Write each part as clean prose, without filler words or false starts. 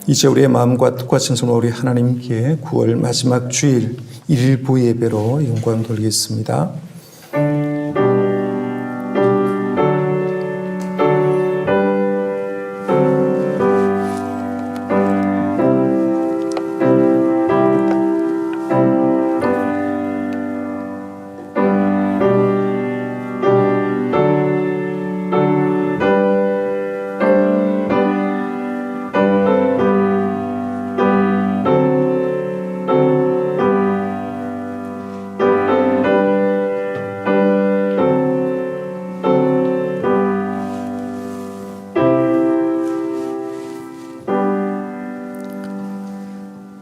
이제 우리의 마음과 뜻과 정성으로 우리 하나님께 9월 마지막 주일 1일 부예배로 영광 돌리겠습니다.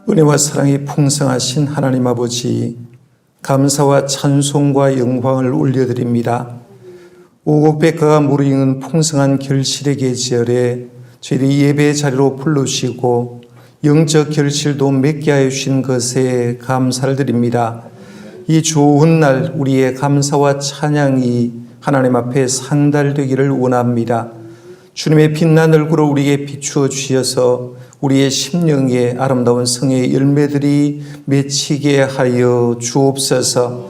은혜와 사랑이 풍성하신 하나님 아버지, 감사와 찬송과 영광을 올려드립니다. 오곡백과가 무르익는 풍성한 결실의 계절에 저희들이 예배의 자리로 불러주시고 영적 결실도 맺게 하여 주신 것에 감사를 드립니다. 이 좋은 날 우리의 감사와 찬양이 하나님 앞에 상달되기를 원합니다. 주님의 빛난 얼굴을 우리에게 비추어 주셔서 우리의 심령에 아름다운 성의 열매들이 맺히게 하여 주옵소서.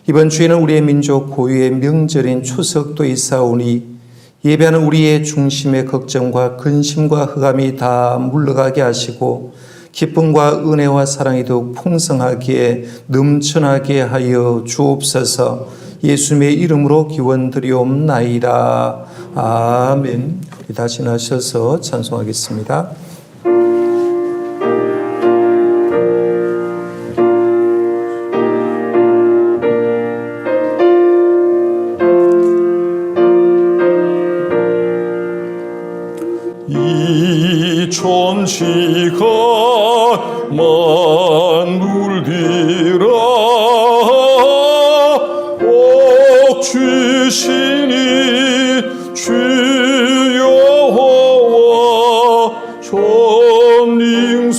이번 주에는 우리의 민족 고유의 명절인 추석도 있사오니 예배하는 우리의 중심의 걱정과 근심과 흑암이 다 물러가게 하시고 기쁨과 은혜와 사랑이 더욱 풍성하게 넘쳐나게 하여 주옵소서. 예수님의 이름으로 기원드리옵나이다. 아멘. 다시 나셔서 찬송하겠습니다. 이 천지가 만물이라 주시니 주여와 전능성들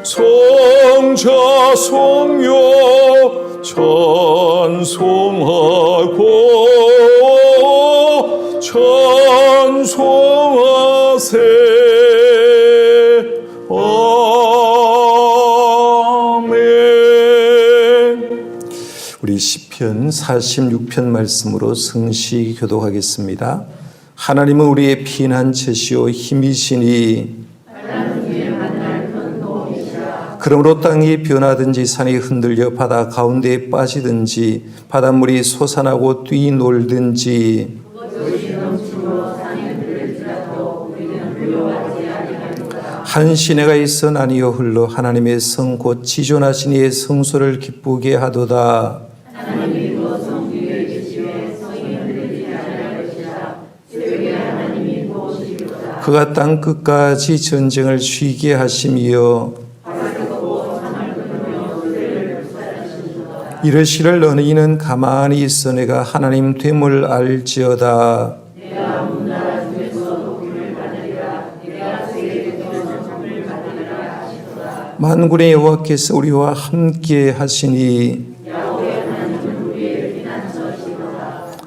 성자 성녀 찬송하고 찬송하세. 아멘. 우리 시편 46편 말씀으로 성시 교독하겠습니다. 하나님은 우리의 피난처시요 힘이시니 그러므로 땅이 변하든지 산이 흔들려 바다 가운데에 빠지든지 바닷물이 솟아나고 뛰놀든지 한 시내가 있어 나뉘어 흘러 하나님의 성 곧 지존하신 이의 성소를 기쁘게 하도다. 그가 땅 끝까지 전쟁을 쉬게 하심이여 이르시를 너희는 가만히 있어 내가 하나님 됨을 알지어다. 만군의 여호와께서 우리와 함께 하시니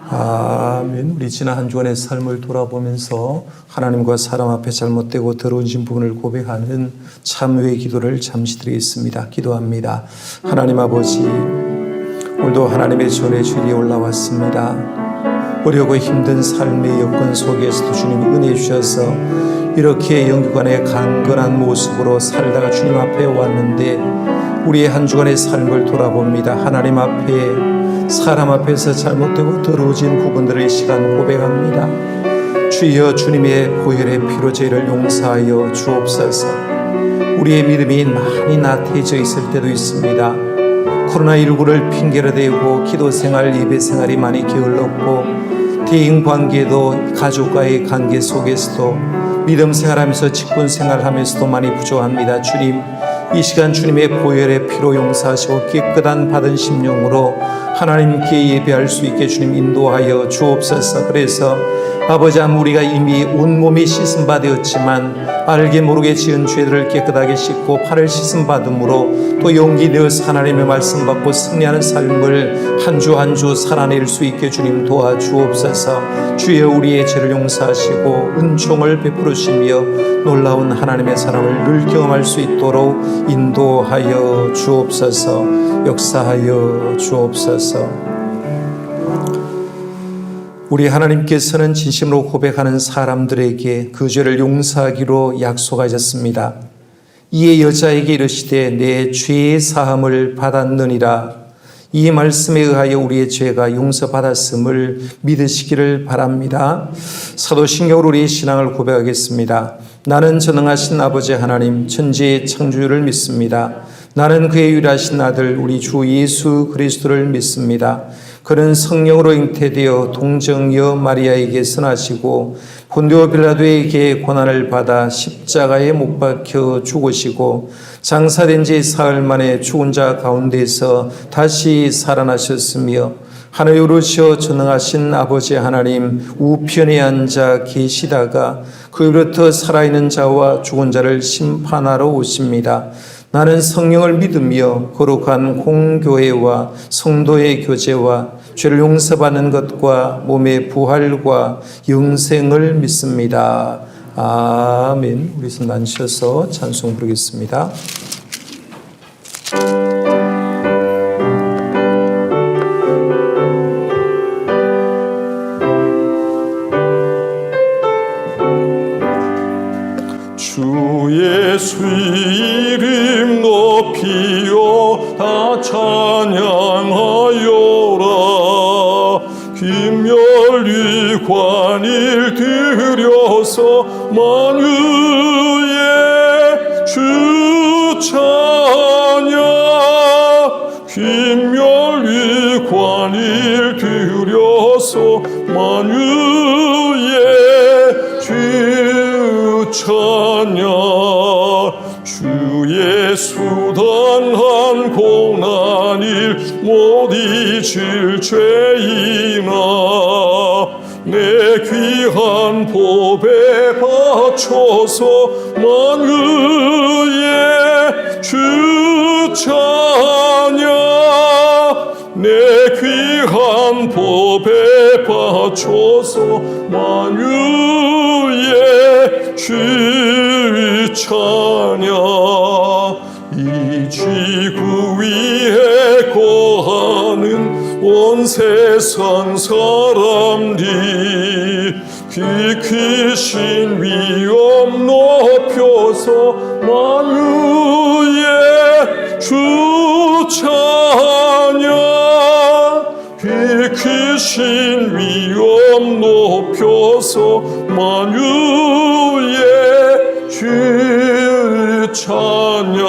아멘. 우리 지난 한 주간의 삶을 돌아보면서 하나님과 사람 앞에 잘못되고 더러운 부분을 고백하는 참회의 기도를 잠시 드리겠습니다. 기도합니다. 하나님 아버지, 오늘도 하나님의 전의 주일이 올라왔습니다. 어려고 힘든 삶의 여건 속에서도 주님 은혜 주셔서 이렇게 영육간의 강건한 모습으로 살다가 주님 앞에 왔는데 우리의 한 주간의 삶을 돌아봅니다. 하나님 앞에 사람 앞에서 잘못되고 더러워진 부분들을 이 시간 고백합니다. 주여 주님의 보혈의 피로 저희를 용서하여 주옵소서. 우리의 믿음이 많이 나태해져 있을 때도 있습니다. 코로나19를 핑계로 대고 기도생활, 예배생활이 많이 게을렀고 대인관계도 가족과의 관계 속에서도 믿음 생활하면서 직분 생활하면서도 많이 부족합니다. 주님, 이 시간 주님의 보혈의 피로 용서하시고 깨끗한 받은 심령으로 하나님께 예배할 수 있게 주님 인도하여 주옵소서. 그래서 아버지, 우리가 이미 온몸이 씻음 받았지만 알게 모르게 지은 죄들을 깨끗하게 씻고 팔을 씻음 받음으로 또 용기 내어서 하나님의 말씀 받고 승리하는 삶을 한 주 한 주 살아낼 수 있게 주님 도와주옵소서. 주여, 우리의 죄를 용서하시고 은총을 베풀으시며 놀라운 하나님의 사랑을 늘 경험할 수 있도록 인도하여 주옵소서. 역사하여 주옵소서. 우리 하나님께서는 진심으로 고백하는 사람들에게 그 죄를 용서하기로 약속하셨습니다. 이에 여자에게 이르시되 내 죄의 사함을 받았느니라. 이 말씀에 의하여 우리의 죄가 용서받았음을 믿으시기를 바랍니다. 사도신경으로 우리의 신앙을 고백하겠습니다. 나는 전능하신 아버지 하나님 천지의 창조주를 믿습니다. 나는 그의 유일하신 아들 우리 주 예수 그리스도를 믿습니다. 그는 성령으로 잉태되어 동정여 마리아에게 선하시고 본디오 빌라도에게 고난을 받아 십자가에 못 박혀 죽으시고 장사된 지 사흘 만에 죽은 자 가운데서 다시 살아나셨으며 하늘에 오르시어 전능하신 아버지 하나님 우편에 앉아 계시다가 그로부터 살아있는 자와 죽은 자를 심판하러 오십니다. 나는 성령을 믿으며 거룩한 공교회와 성도의 교제와 죄를 용서받는 것과 몸의 부활과 영생을 믿습니다. 아멘. 우리 손 앉으셔서 찬송 부르겠습니다. 주 예수 이름 높이어 다 찬양하여라. 김멸리 관일 들여서 만유의 주 찬양. 김멸리 관일 들여서 만유의 주 찬양. 주 예수 당한 고난일 못 잊을 죄이나 내 귀한 법에 바쳐서 만유의 주 찬양. 내 귀한 법에 바쳐서 만유의 주 찬양. 이 지구 위에 거하는 온 세상 사람들이 비키신 위엄 높여서 만유의 주 찬양. 비키신 위엄 높여서 만유의 주 찬양.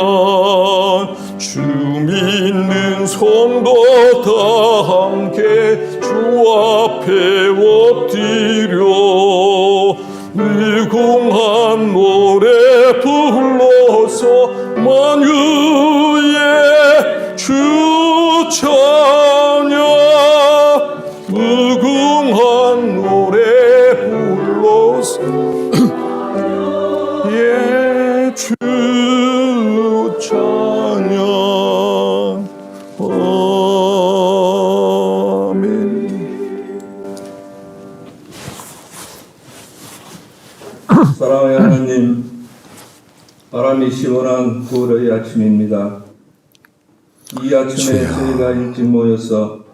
주 믿는 성도 다 함께 주 앞에 엎드려 무궁한 노래 불러서 만유의 주 찬양. 무궁한 노래 불러서 예 주 찬양. 아멘. 사랑하는 하나님, 바람이 시원한 9월의 아침입니다. 이 아침에 저희가 일찍 모여서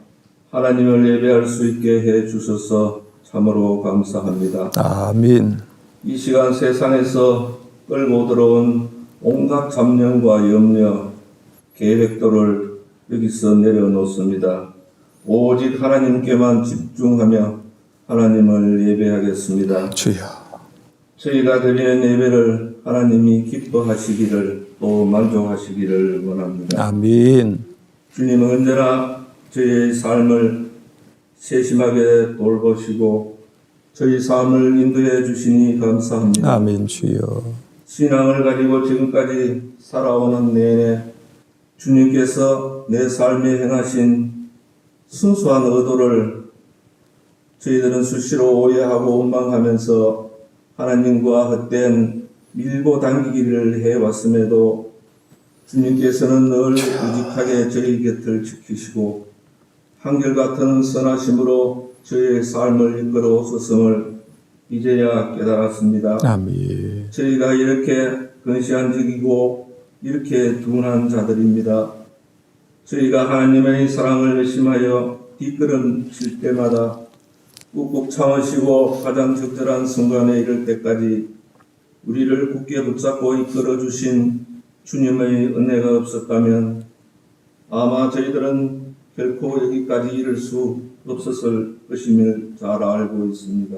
하나님을 예배할 수 있게 해 주셔서 참으로 감사합니다. 아멘. 이 시간 세상에서 끌고 들어온 온갖 잡념과 염려, 계획들을 여기서 내려놓습니다. 오직 하나님께만 집중하며 하나님을 예배하겠습니다. 주여. 저희가 드리는 예배를 하나님이 기뻐하시기를 또 만족하시기를 원합니다. 아멘. 주님은 언제나 저희의 삶을 세심하게 돌보시고 저희 삶을 인도해 주시니 감사합니다. 아멘. 주여. 신앙을 가지고 지금까지 살아오는 내내 주님께서 내 삶에 행하신 순수한 의도를 저희들은 수시로 오해하고 원망하면서 하나님과 헛된 밀고 당기기를 해왔음에도 주님께서는 늘 우직하게 저희 곁을 지키시고 한결같은 선하심으로 저희의 삶을 이끌어 오셨음을 이제야 깨달았습니다. 아멘. 저희가 이렇게 근시안적이고 이렇게 둔한 자들입니다. 저희가 하나님의 사랑을 의심하여 뒷걸음 칠 때마다 꾹꾹 참으시고 가장 적절한 순간에 이를 때까지 우리를 굳게 붙잡고 이끌어 주신 주님의 은혜가 없었다면 아마 저희들은 결코 여기까지 이를 수 없었을 것임을 잘 알고 있습니다.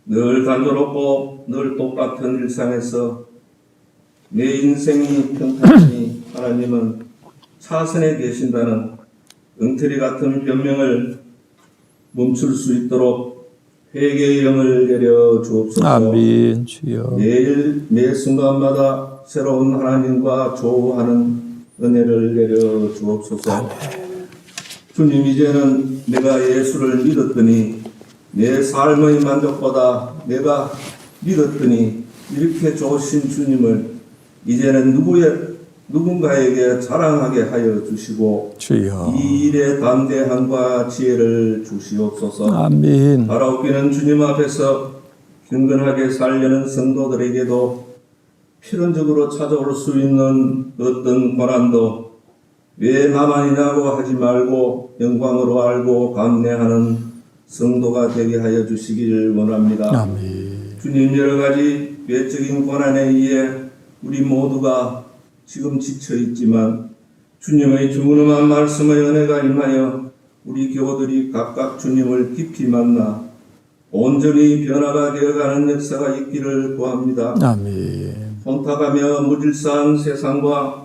늘 단조롭고 늘 똑같은 일상에서 내 인생이 평탄하니 하나님은 차선에 계신다는 엉터리 같은 변명을 멈출 수 있도록 회개의 영을 내려 주옵소서. 아멘. 주여. 매일 매 순간마다 새로운 하나님과 조우하는 은혜를 내려 주옵소서. 주님, 이제는 내가 예수를 믿었더니 내 삶의 만족보다 내가 믿었더니 이렇게 좋으신 주님을 이제는 누군가에게 자랑하게 하여 주시고 주여. 이 일에 담대함과 지혜를 주시옵소서. 아멘. 바라옵기는 주님 앞에서 경건하게 살려는 성도들에게도 필연적으로 찾아올 수 있는 어떤 고난도 왜 나만이냐고 하지 말고 영광으로 알고 감내하는 성도가 되게 하여 주시기를 원합니다. 아멘. 주님, 여러 가지 외적인 고난에 의해 우리 모두가 지금 지쳐있지만 주님의 중후한 말씀의 은혜가 임하여 우리 교우들이 각각 주님을 깊이 만나 온전히 변화가 되어가는 역사가 있기를 구합니다. 아멘. 혼탁하며 무질서한 세상과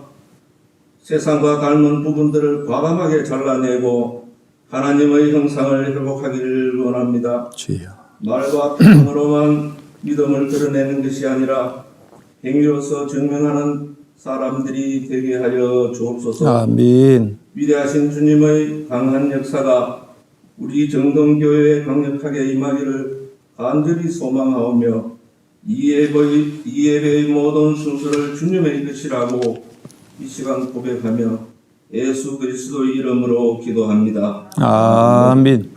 닮은 부분들을 과감하게 잘라내고 하나님의 형상을 회복하기를 원합니다. 주여. 말과 표현으로만 믿음을 드러내는 것이 아니라 행위로서 증명하는 사람들이 되게 하여 주옵소서. 아멘. 위대하신 주님의 강한 역사가 우리 정동교회에 강력하게 임하기를 간절히 소망하오며 이 예배의 모든 순서를 주님의 것이라고 이 시간 고백하며 예수 그리스도의 이름으로 기도합니다. 아멘.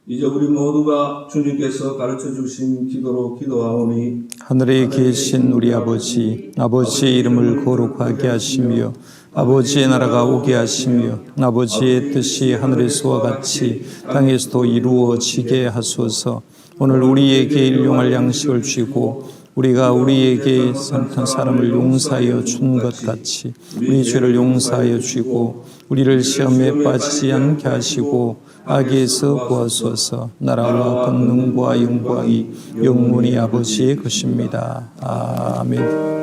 이제 우리 모두가 주님께서 가르쳐 주신 기도로 기도하오니 하늘에 계신 우리 아버지, 아버지의 이름을 거룩하게 하시며 아버지의 나라가 오게 하시며 아버지의 뜻이 하늘에서와 같이 땅에서도 이루어지게 하소서. 오늘 우리에게 일용할 양식을 주시고 우리가 우리에게 잘못한 사람을 용서하여 준 것 같이 우리 죄를 용서하여 주시고 우리를 시험에 빠지지 않게 하시고 악에서 구하소서. 나라와 권능과 영광이 영원히 아버지의 것입니다. 아멘.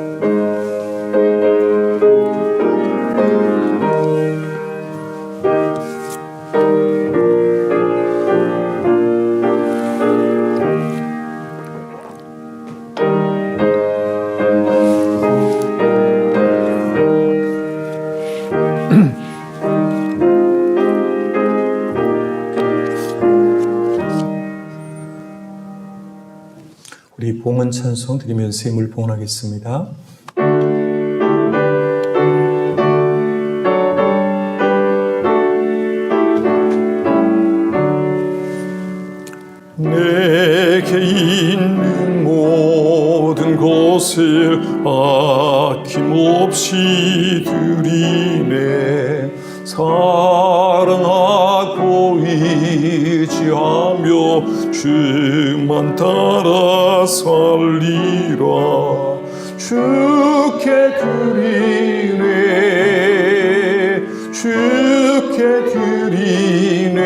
우리 봉헌 찬송 드리면서 힘을 봉헌하겠습니다. 내게 있는 모든 것을 아낌없이 드리네. 사랑하고 의지하며 주만 따라 살리라. 주께 드리네. 주께 드리네.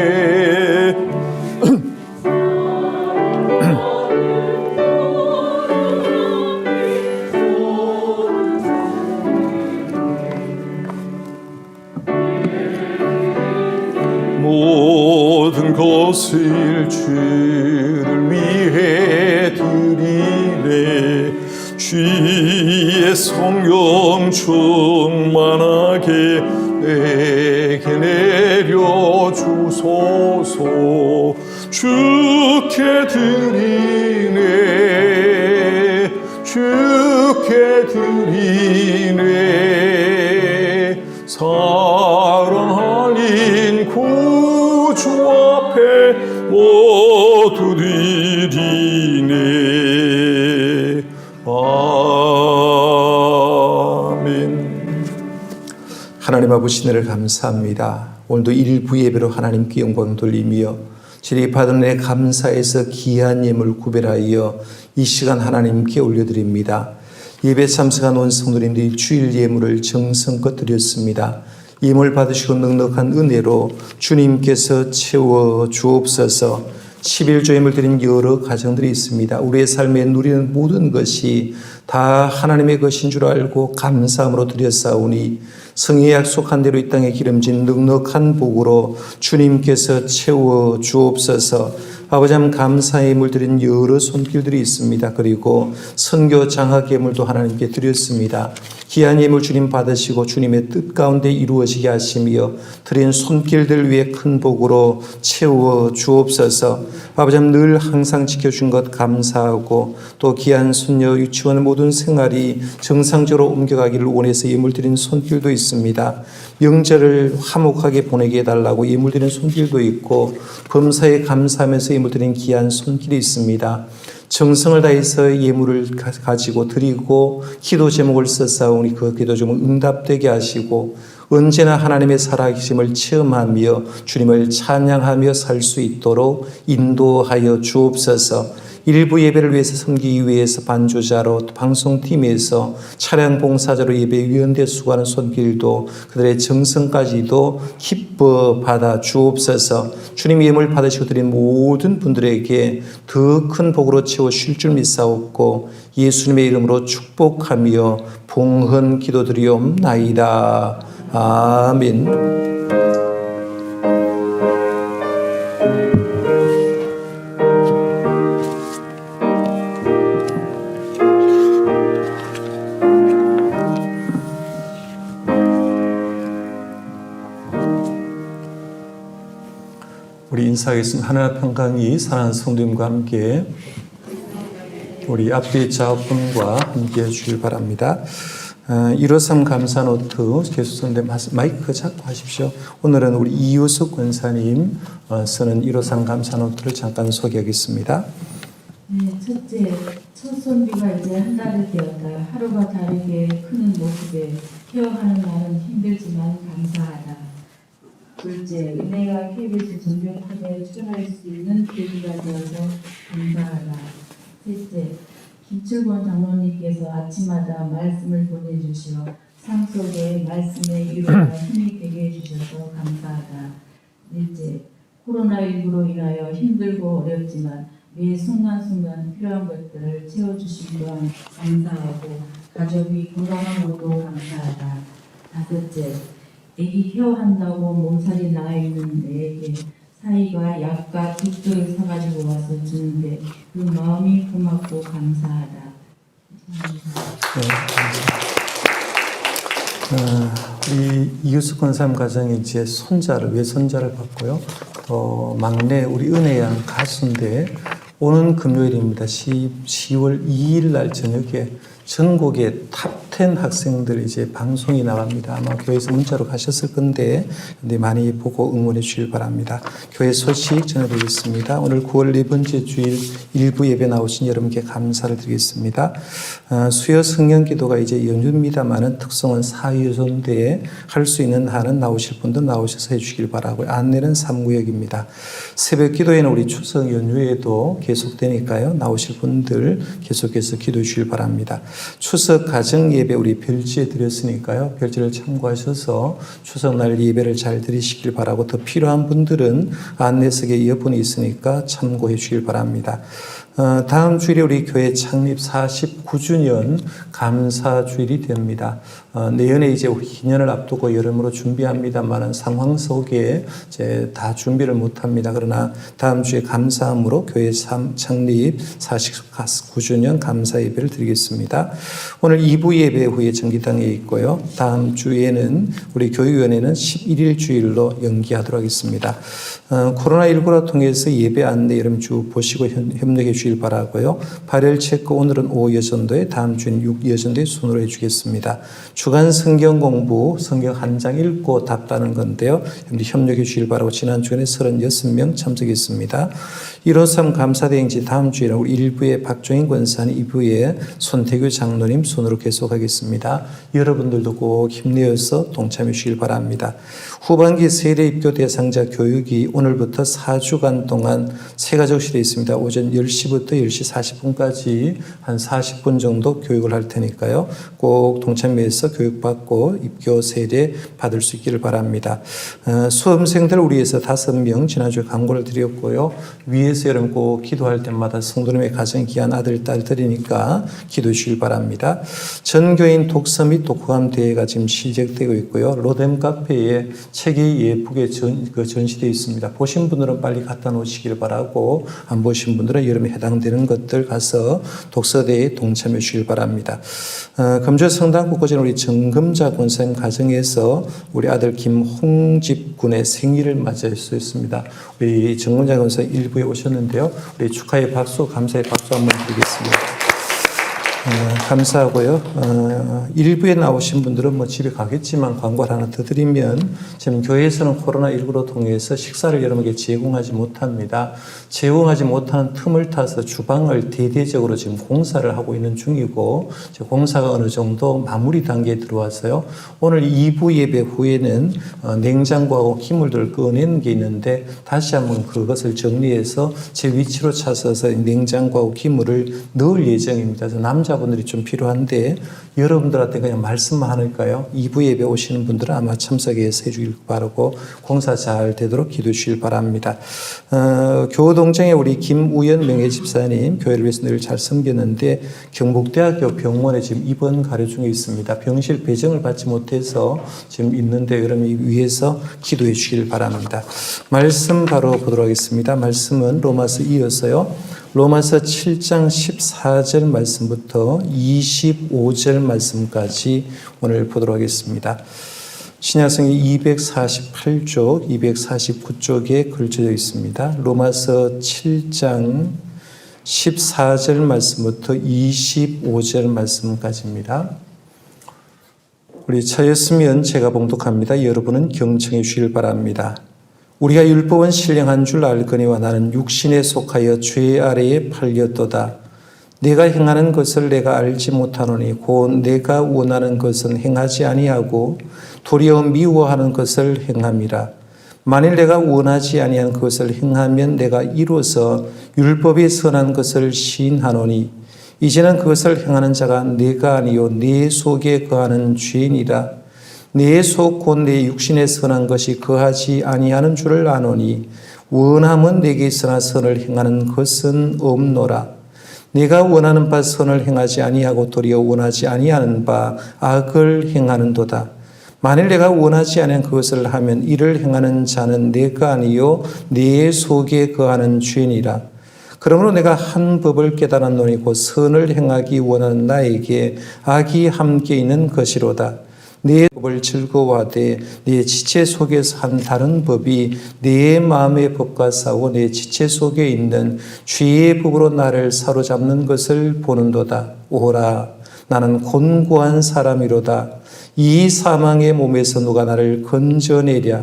모든 것을 주를 위해 드리네. 주의 성령 충만하게 내게 내려주소서. 주께 드리네 주께 드리네 사랑 아닌 구주 앞에 모두 드리네 아멘. 하나님 아버지 은혜를 감사합니다. 오늘도 일부 예배로 하나님께 영광 돌리며 주님 받은 은혜 감사해서 귀한 예물 구별하여 이 시간 하나님께 올려드립니다. 예배 참석한 온 성도님들이 주일 예물을 정성껏 드렸습니다. 예물 받으시고 넉넉한 은혜로 주님께서 채워 주옵소서. 11조 예물 드린 여러 가정들이 있습니다. 우리의 삶에 누리는 모든 것이 다 하나님의 것인 줄 알고 감사함으로 드렸사오니 성의 약속한 대로 이 땅에 기름진 넉넉한 복으로 주님께서 채워 주옵소서. 아버지 하나님 감사의 예물 드린 여러 손길들이 있습니다. 그리고 선교 장학 예물도 하나님께 드렸습니다. 귀한 예물 주님 받으시고 주님의 뜻 가운데 이루어지게 하시며 드린 손길들 위해 큰 복으로 채워 주옵소서. 아버지 하나님 늘 항상 지켜준 것 감사하고 또 귀한 손녀 유치원 모든 생활이 정상적으로 옮겨가기를 원해서 예물 드린 손길도 있습니다. 명절을 화목하게 보내게 해달라고 예물 드린 손길도 있고 범사에 감사하면서 예물 드린 귀한 손길이 있습니다. 정성을 다해서 예물을 가지고 드리고 기도 제목을 썼사오니 그 기도 제목 응답되게 하시고 언제나 하나님의 살아계심을 체험하며 주님을 찬양하며 살 수 있도록 인도하여 주옵소서. 일부 예배를 위해서 섬기기 위해서 반주자로 방송팀에서 차량 봉사자로 예배위원대 수고하는 손길도 그들의 정성까지도 기뻐 받아 주옵소서. 주님 예물 받으시고 드린 모든 분들에게 더 큰 복으로 채워 쉴 줄 믿사옵고 예수님의 이름으로 축복하며 봉헌 기도드리옵나이다. 아멘. 우리 인사하겠습니다. 하나님 평강이 사랑하는 성도님과 함께 우리 앞뒤 작업분과 함께 해주길 바랍니다. 153 감사 노트 계속 쓰는데 마이크 잡고 하십시오. 오늘은 우리 이효석 권사님 쓰는 153 감사 노트를 잠깐 소개하겠습니다. 네, 첫째, 첫 손비가 이제 한 달이 되었다. 하루가 다르게 크는 모습에 케어하는 나는 힘들지만 감사하다. 둘째, 은혜가 KBS 전병편에 출연할 수 있는 계기가 되어서 감사하다. 셋째, 김철권 장로님께서 아침마다 말씀을 보내주시어 삶 속에 말씀의 위로가 힘이 되게 해주셔서 감사하다. 넷째, 코로나19로 인하여 힘들고 어렵지만 매 순간순간 필요한 것들을 채워주신 또한 감사하고 가족이 건강하고도 감사하다. 다섯째, 애기 케어한다고 몸살이 나있는 애에게 사이가 약과 죽도를 사가지고 와서 주는데 그 마음이 고맙고 감사하다. 우리 이유숙 권사님 가정에 이제 외손자를 받고요. 또 막내 우리 은혜양 가수인데 오는 금요일입니다. 10월 2일 날 저녁에 전국의 탑10 학생들 이제 방송이 나갑니다. 아마 교회에서 문자로 가셨을 건데 많이 보고 응원해 주길 바랍니다. 교회 소식 전해드리겠습니다. 오늘 9월 4번째 주일 일부 예배 나오신 여러분께 감사를 드리겠습니다. 수요 성령기도가 이제 연휴입니다만은 특성은 사유전대에 할 수 있는 한은 나오실 분들 나오셔서 해주길 바라고요. 안내는 3구역입니다. 새벽 기도에는 우리 추석 연휴에도 계속되니까요. 나오실 분들 계속해서 기도해 주길 바랍니다. 추석 가정 예배 우리 별지에 드렸으니까요. 별지를 참고하셔서 추석날 예배를 잘 드리시길 바라고 더 필요한 분들은 안내석에 이어폰이 있으니까 참고해 주길 바랍니다. 다음 주일에 우리 교회 창립 49주년 감사주일이 됩니다. 내년에 이제 우리 기년을 앞두고 여름으로 준비합니다만은 상황 속에 이제 다 준비를 못합니다. 그러나 다음 주에 감사함으로 교회 창립 49주년 감사 예배를 드리겠습니다. 오늘 2부 예배 후에 정기당에 있고요. 다음 주에는 우리 교육위원회는 11일 주일로 연기하도록 하겠습니다. 코로나19로 통해서 예배 안내 여러분 쭉 보시고 협력해 주실 바라고요. 발열 체크 오늘은 오후 여전도에 다음 주는 6 여전도에 순으로 해주겠습니다. 주간 성경 공부 성경 한 장 읽고 답하는 건데요. 협력해 주실 바라고 지난 주에 36명 참석했습니다. 153 감사대행지 다음 주에는 우리 1부에 박종인 권사님 2부에 손태규 장로님 순으로 계속하겠습니다. 여러분들도 꼭 힘내어서 동참해 주시길 바랍니다. 후반기 세례 입교 대상자 교육이 오늘부터 4주간 동안 세 가족실에 있습니다. 오전 10시부터 10시 40분까지 한 40분 정도 교육을 할 테니까요. 꼭 동참해서 교육받고 입교 세례 받을 수 있기를 바랍니다. 수험생들 우리 위해서 5명 지난주에 광고를 드렸고요. 위에서 여러분 꼭 기도할 때마다 성도님의 가정 귀한 아들, 딸들이니까 기도해 주시길 바랍니다. 전교인 독서 및 독후감 대회가 지금 시작되고 있고요. 로뎀 카페에 책이 예쁘게 전시되어 있습니다. 보신 분들은 빨리 갖다 놓으시길 바라고 안 보신 분들은 여름에 해당되는 것들 가서 독서대회에 동참해 주시길 바랍니다. 금주 성당 국고전 우리 정금자 권사님 가정에서 우리 아들 김홍집 군의 생일을 맞이할 수 있습니다. 우리 정금자 권사님 일부에 오셨는데요. 우리 축하의 박수, 감사의 박수 한번 드리겠습니다. 감사하고요. 일부에 나오신 분들은 뭐 집에 가겠지만 광고를 하나 더 드리면 지금 교회에서는 코로나19로 통해서 식사를 여러분에게 제공하지 못합니다. 제공하지 못하는 틈을 타서 주방을 대대적으로 지금 공사를 하고 있는 중이고 공사가 어느 정도 마무리 단계에 들어와서요. 오늘 2부 예배 후에는 냉장고하고 기물들을 꺼내는 게 있는데 다시 한번 그것을 정리해서 제 위치로 찾아서 냉장고하고 기물을 넣을 예정입니다. 그래서 남자분들이 좀 필요한데 여러분들한테 그냥 말씀만 하니까요. 2부 예배 오시는 분들은 아마 참석해서 해주길 바라고 공사 잘 되도록 기도해 주시길 바랍니다. 교동정에 우리 김우연 명예집사님 교회를 위해서 늘 잘 섬겼는데 경북대학교 병원에 지금 입원 가려 중에 있습니다. 병실 배정을 받지 못해서 지금 있는데 여러분이 위해서 기도해 주시길 바랍니다. 말씀 바로 보도록 하겠습니다. 말씀은 로마서 이어서요. 로마서 7장 14절 말씀부터 25절 말씀까지 오늘 보도록 하겠습니다. 신약성경 248쪽, 249쪽에 걸쳐져 있습니다. 로마서 7장 14절 말씀부터 25절 말씀까지입니다. 우리 차였으면 제가 봉독합니다. 여러분은 경청해 주시길 바랍니다. 우리가 율법은 신령한 줄 알거니와 나는 육신에 속하여 죄 아래에 팔렸도다. 내가 행하는 것을 내가 알지 못하노니 곧 내가 원하는 것은 행하지 아니하고 도리어 미워하는 것을 행함이라. 만일 내가 원하지 아니한 것을 행하면 내가 이로써 율법이 선한 것을 시인하노니 이제는 그것을 행하는 자가 내가 아니요 내 속에 거하는 죄인이라. 내 속 곧 내 육신에 선한 것이 거하지 아니하는 줄을 아노니 원함은 내게 있으나 선을 행하는 것은 없노라. 내가 원하는 바 선을 행하지 아니하고 도리어 원하지 아니하는 바 악을 행하는도다. 만일 내가 원하지 아니한 그것을 하면 이를 행하는 자는 내가 아니요 내 속에 거하는 죄인이라. 그러므로 내가 한 법을 깨달았노니 곧 선을 행하기 원하는 나에게 악이 함께 있는 것이로다. 내 법을 즐거워하되 내 지체 속에서 한 다른 법이 내 마음의 법과 싸워 내 지체 속에 있는 죄의 법으로 나를 사로잡는 것을 보는도다. 오호라, 나는 곤고한 사람이로다. 이 사망의 몸에서 누가 나를 건져내랴.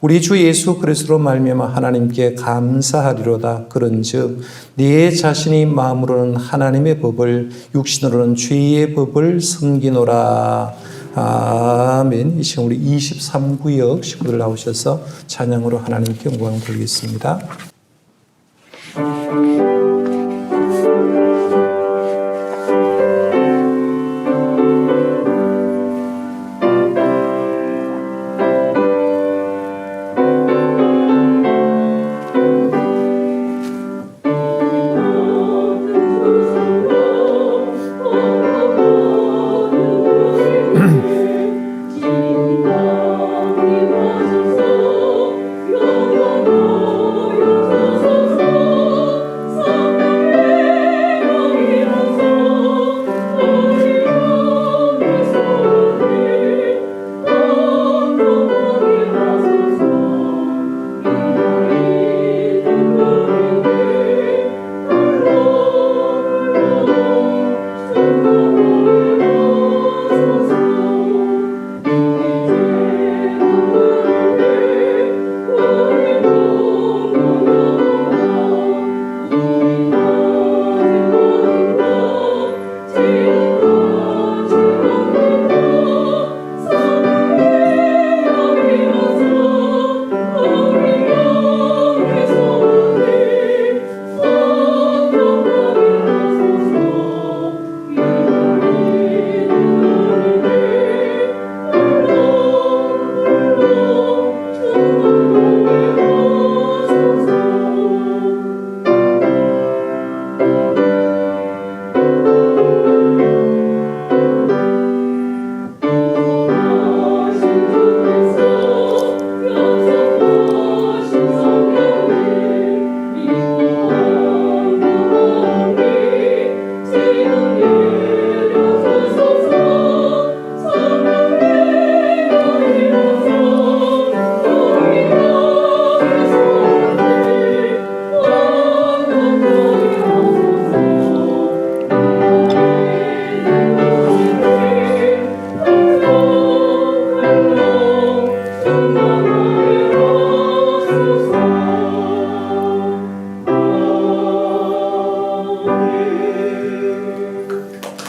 우리 주 예수 그리스도로 말미암아 하나님께 감사하리로다. 그런즉 네 자신이 마음으로는 하나님의 법을 육신으로는 죄의 법을 섬기노라. 아멘. 이 시간 우리 23구역 식구들 나오셔서 찬양으로 하나님께 영광 돌리겠습니다.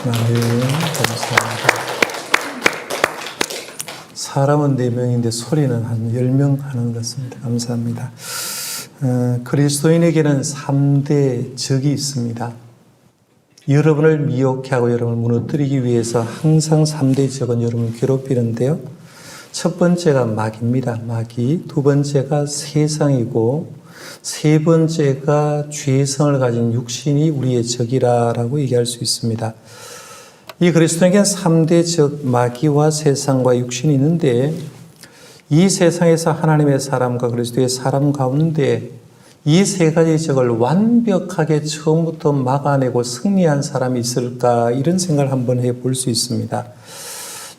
감사합니다. 사람은 4명인데 소리는 한 10명 하는 것 같습니다. 감사합니다. 그리스도인에게는 3대 적이 있습니다. 여러분을 미혹하고 여러분을 무너뜨리기 위해서 항상 3대 적은 여러분을 괴롭히는데요. 첫 번째가 마귀입니다. 마귀. 두 번째가 세상이고 세 번째가 죄성을 가진 육신이 우리의 적이라고 얘기할 수 있습니다. 이 그리스도에게는 3대 적 마귀와 세상과 육신이 있는데 이 세상에서 하나님의 사람과 그리스도의 사람 가운데 이 세 가지 적을 완벽하게 처음부터 막아내고 승리한 사람이 있을까 이런 생각을 한번 해볼 수 있습니다.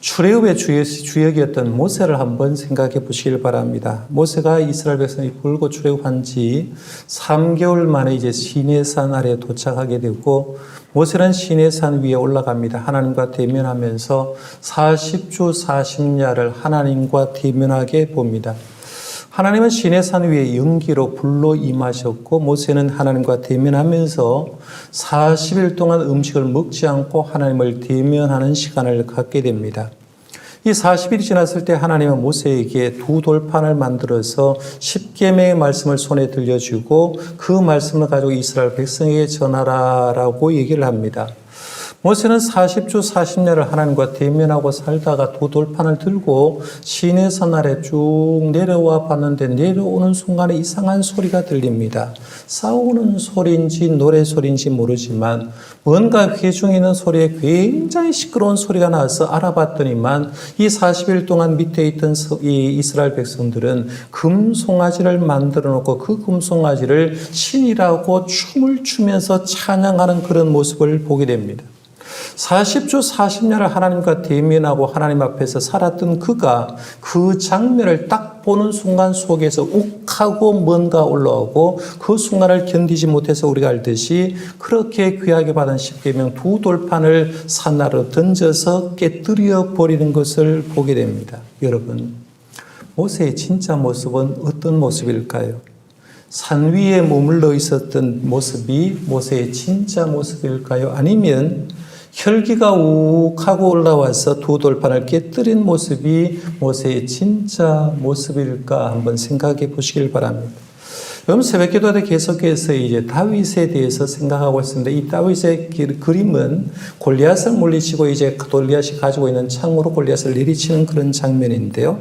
출애굽의 주역이었던 모세를 한번 생각해 보시길 바랍니다. 모세가 이스라엘 백성이 불고 출애굽한 지 3개월 만에 이제 시내산 아래에 도착하게 되고 모세는 시내산 위에 올라갑니다. 하나님과 대면하면서 40주 40야를 하나님과 대면하게 봅니다. 하나님은 시내산 위에 연기로 불로 임하셨고 모세는 하나님과 대면하면서 40일 동안 음식을 먹지 않고 하나님을 대면하는 시간을 갖게 됩니다. 이 40일이 지났을 때 하나님은 모세에게 2 돌판을 만들어서 10계명의 말씀을 손에 들려주고 그 말씀을 가지고 이스라엘 백성에게 전하라라고 얘기를 합니다. 모세는 40주 40야를 하나님과 대면하고 살다가 2 돌판을 들고 시내산 아래 쭉 내려와 봤는데 내려오는 순간에 이상한 소리가 들립니다. 싸우는 소리인지 노래 소리인지 모르지만 뭔가 회중에 있는 소리에 굉장히 시끄러운 소리가 나서 알아봤더니만 이 40일 동안 밑에 있던 이 이스라엘 백성들은 금송아지를 만들어 놓고 그 금송아지를 신이라고 춤을 추면서 찬양하는 그런 모습을 보게 됩니다. 40주 40야를 하나님과 대면하고 하나님 앞에서 살았던 그가 그 장면을 딱 보는 순간 속에서 욱하고 뭔가 올라오고 그 순간을 견디지 못해서 우리가 알듯이 그렇게 귀하게 받은 10계명 2 돌판을 산나로 던져서 깨뜨려 버리는 것을 보게 됩니다. 여러분, 모세의 진짜 모습은 어떤 모습일까요? 산 위에 머물러 있었던 모습이 모세의 진짜 모습일까요? 아니면 혈기가 욱하고 올라와서 2 돌판을 깨뜨린 모습이 모세의 진짜 모습일까 한번 생각해 보시길 바랍니다. 여러분, 새벽기도 때 계속해서 이제 다윗에 대해서 생각하고 있습니다. 이 다윗의 그림은 골리앗을 물리치고 이제 골리앗이 가지고 있는 창으로 골리앗을 내리치는 그런 장면인데요.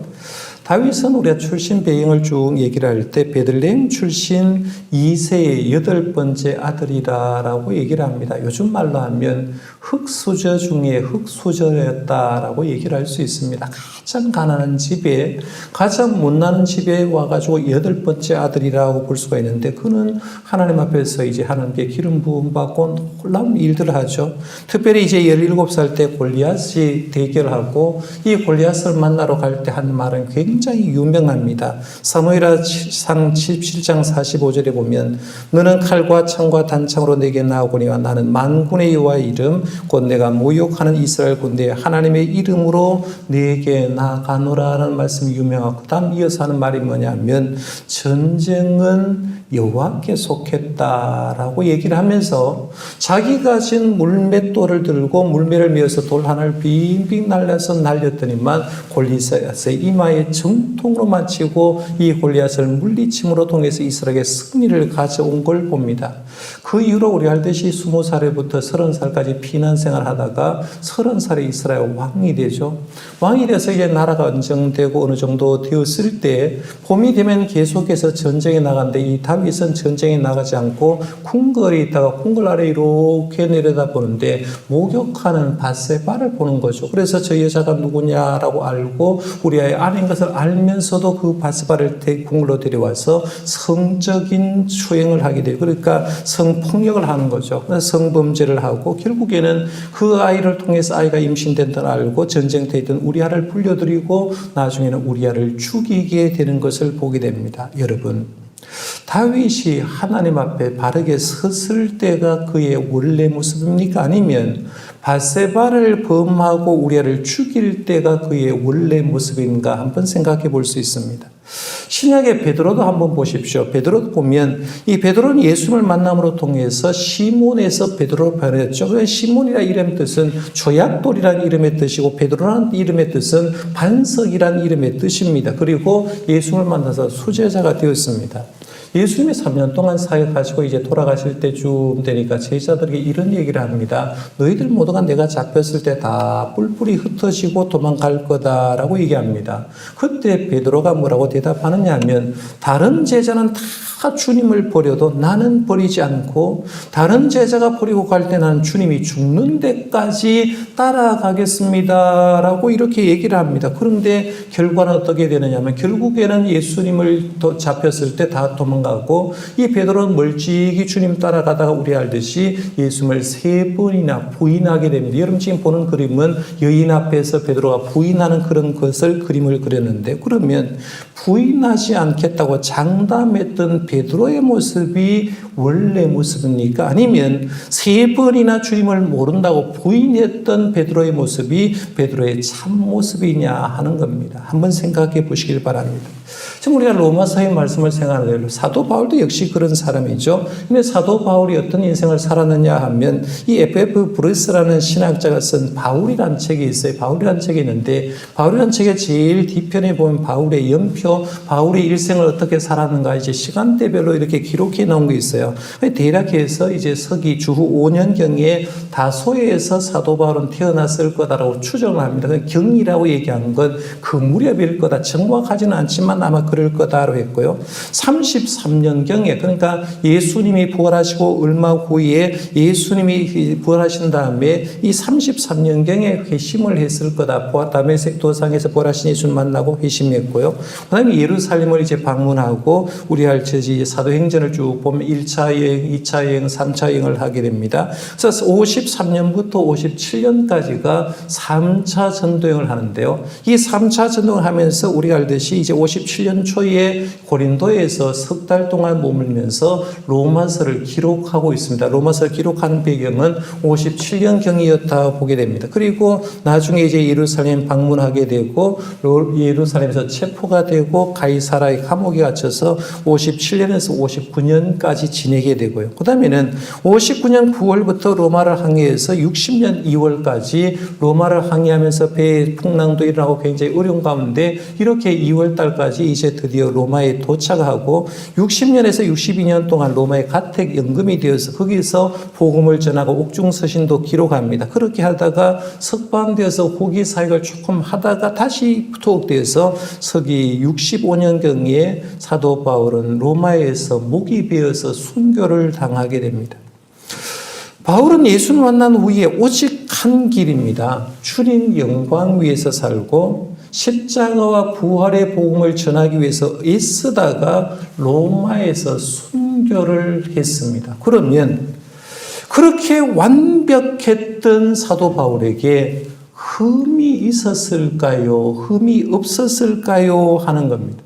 다윗은 우리가 출신 배경을 쭉 얘기를 할 때 베들레헴 출신 2세의 8번째 아들이라고 얘기를 합니다. 요즘 말로 하면 흙수저 중에 흙수저였다라고 얘기를 할 수 있습니다. 가장 가난한 집에 가장 못나는 집에 와가지고 8번째 아들이라고 볼 수가 있는데 그는 하나님 앞에서 이제 하나님께 기름 부음 받고 놀라운 일들을 하죠. 특별히 이제 17살 때 골리앗이 대결하고 이 골리앗을 만나러 갈 때 한 말은 굉장히 유명합니다. 사무엘상 17장 45절에 보면 너는 칼과 창과 단창으로 내게 나오거니와 나는 만군의 여호와의 이름 곧 내가 모욕하는 이스라엘 군대의 하나님의 이름으로 내게 나가노라라는 말씀이 유명하고 그 다음 이어서 하는 말이 뭐냐면 전쟁은 여호와께 속했다라고 얘기를 하면서 자기가 진 물맷돌을 들고 물매를 메어서 돌 하나를 빙빙 날려서 날렸더니만 골리앗의 이마에 정통으로 맞히고 이 골리앗을 물리침으로 통해서 이스라엘의 승리를 가져온 걸 봅니다. 그 이후로 우리 알듯이 20살에부터 30살까지 피난 생활하다가 30살에 이스라엘 왕이 되죠. 왕이 돼서 이제 나라가 안정되고 어느 정도 되었을 때 봄이 되면 계속해서 전쟁에 나가는데 이 다윗은 전쟁에 나가지 않고 궁궐에 있다가 궁궐 아래 이렇게 내려다보는데 목욕하는 밧세바를 보는 거죠. 그래서 저 여자가 누구냐라고 알고 우리의 아내인 것을 알면서도 그 밧세바를 궁궐로 데려와서 성적인 수행을 하게 돼요. 그러니까 성폭력을 하는 거죠. 성범죄를 하고 결국에는 그 아이를 통해서 아이가 임신된다는 알고 전쟁터에 있던 우리아를 불려들이고 나중에는 우리아를 죽이게 되는 것을 보게 됩니다. 여러분, 다윗이 하나님 앞에 바르게 섰을 때가 그의 원래 모습입니까? 아니면 밧세바를 범하고 우리아를 죽일 때가 그의 원래 모습인가 한번 생각해 볼 수 있습니다. 신약의 베드로도 한번 보십시오. 베드로도 보면 이 베드로는 예수님을 만남으로 통해서 시몬에서 베드로로 변했죠. 그래서 시몬이라는 이름의 뜻은 조약돌이라는 이름의 뜻이고 베드로라는 이름의 뜻은 반석이라는 이름의 뜻입니다. 그리고 예수님을 만나서 수제자가 되었습니다. 예수님이 3년 동안 사역하시고 이제 돌아가실 때쯤 되니까 제자들에게 이런 얘기를 합니다. 너희들 모두가 내가 잡혔을 때 다 뿔뿔이 흩어지고 도망갈 거다라고 얘기합니다. 그때 베드로가 뭐라고 대답하느냐 하면 다른 제자는 다 주님을 버려도 나는 버리지 않고 다른 제자가 버리고 갈 때 나는 주님이 죽는 데까지 따라가겠습니다 라고 이렇게 얘기를 합니다. 그런데 결과는 어떻게 되느냐 하면 결국에는 예수님을 잡혔을 때 다 도망가고 이 베드로는 멀찍이 주님 따라가다가 우리 알듯이 예수님을 3번이나 부인하게 됩니다. 여러분 지금 보는 그림은 여인 앞에서 베드로가 부인하는 그런 것을 그림을 그렸는데 그러면 부인하지 않겠다고 장담했던 베드로의 모습이 원래 모습입니까? 아니면 3번이나 주님을 모른다고 부인했던 베드로의 모습이 베드로의 참 모습이냐 하는 겁니다. 한번 생각해 보시길 바랍니다. 지금 우리가 로마서의 말씀을 생각하는 사도 바울도 역시 그런 사람이죠. 근데 사도 바울이 어떤 인생을 살았느냐 하면 이 F.F. 브루스라는 신학자가 쓴 바울이라는 책이 있어요. 바울이라는 책이 있는데 바울이라는 책의 제일 뒤편에 보면 바울의 연표, 바울의 일생을 어떻게 살았는가 이제 시간대별로 이렇게 기록해 놓은 게 있어요. 대략해서 이제 서기 주후 5년경에 다소에서 사도 바울은 태어났을 거다라고 추정을 합니다. 경이라고 얘기한 건 그 무렵일 거다. 정확하지는 않지만 아마 그럴 거다라고 했고요. 33년경에 그러니까 예수님이 부활하시고 얼마 후에 예수님이 부활하신 다음에 이 33년경에 회심을 했을 거다. 다메섹 도상에서 부활하신 예수님 만나고 회심했고요. 그 다음에 예루살렘을 이제 방문하고 우리 알처지 사도행전을 쭉 보면 1차 여행, 2차 여행, 3차 여행을 하게 됩니다. 그래서 53년부터 57년까지가 3차 전도여행을 하는데요. 이 3차 전도를 하면서 우리가 알듯이 이제 57년 초에 고린도에서 석 달 동안 머물면서 로마서를 기록하고 있습니다. 로마서를 기록하는 배경은 57년경이었다 보게 됩니다. 그리고 나중에 이제 예루살렘 방문하게 되고 예루살렘에서 체포가 되고 가이사라의 감옥에 갇혀서 57년에서 59년까지 지내게 되고요. 그 다음에는 59년 9월부터 로마를 항해해서 60년 2월까지 로마를 항해하면서 배 풍랑도 일어나고 굉장히 어려운 가운데 이렇게 2월 달까지 이제 드디어 로마에 도착하고 60년에서 62년 동안 로마의 가택 연금이 되어서 거기서 복음을 전하고 옥중서신도 기록합니다. 그렇게 하다가 석방되어서 후기 사역을 조금 하다가 다시 투옥되어서 서기 65년경에 사도 바울은 로마에서 목이 베어서 순교를 당하게 됩니다. 바울은 예수를 만난 후에 오직 한 길입니다. 주님 영광 위에서 살고 십자가와 부활의 복음을 전하기 위해서 애쓰다가 로마에서 순교를 했습니다. 그러면 그렇게 완벽했던 사도 바울에게 흠이 있었을까요? 흠이 없었을까요? 하는 겁니다.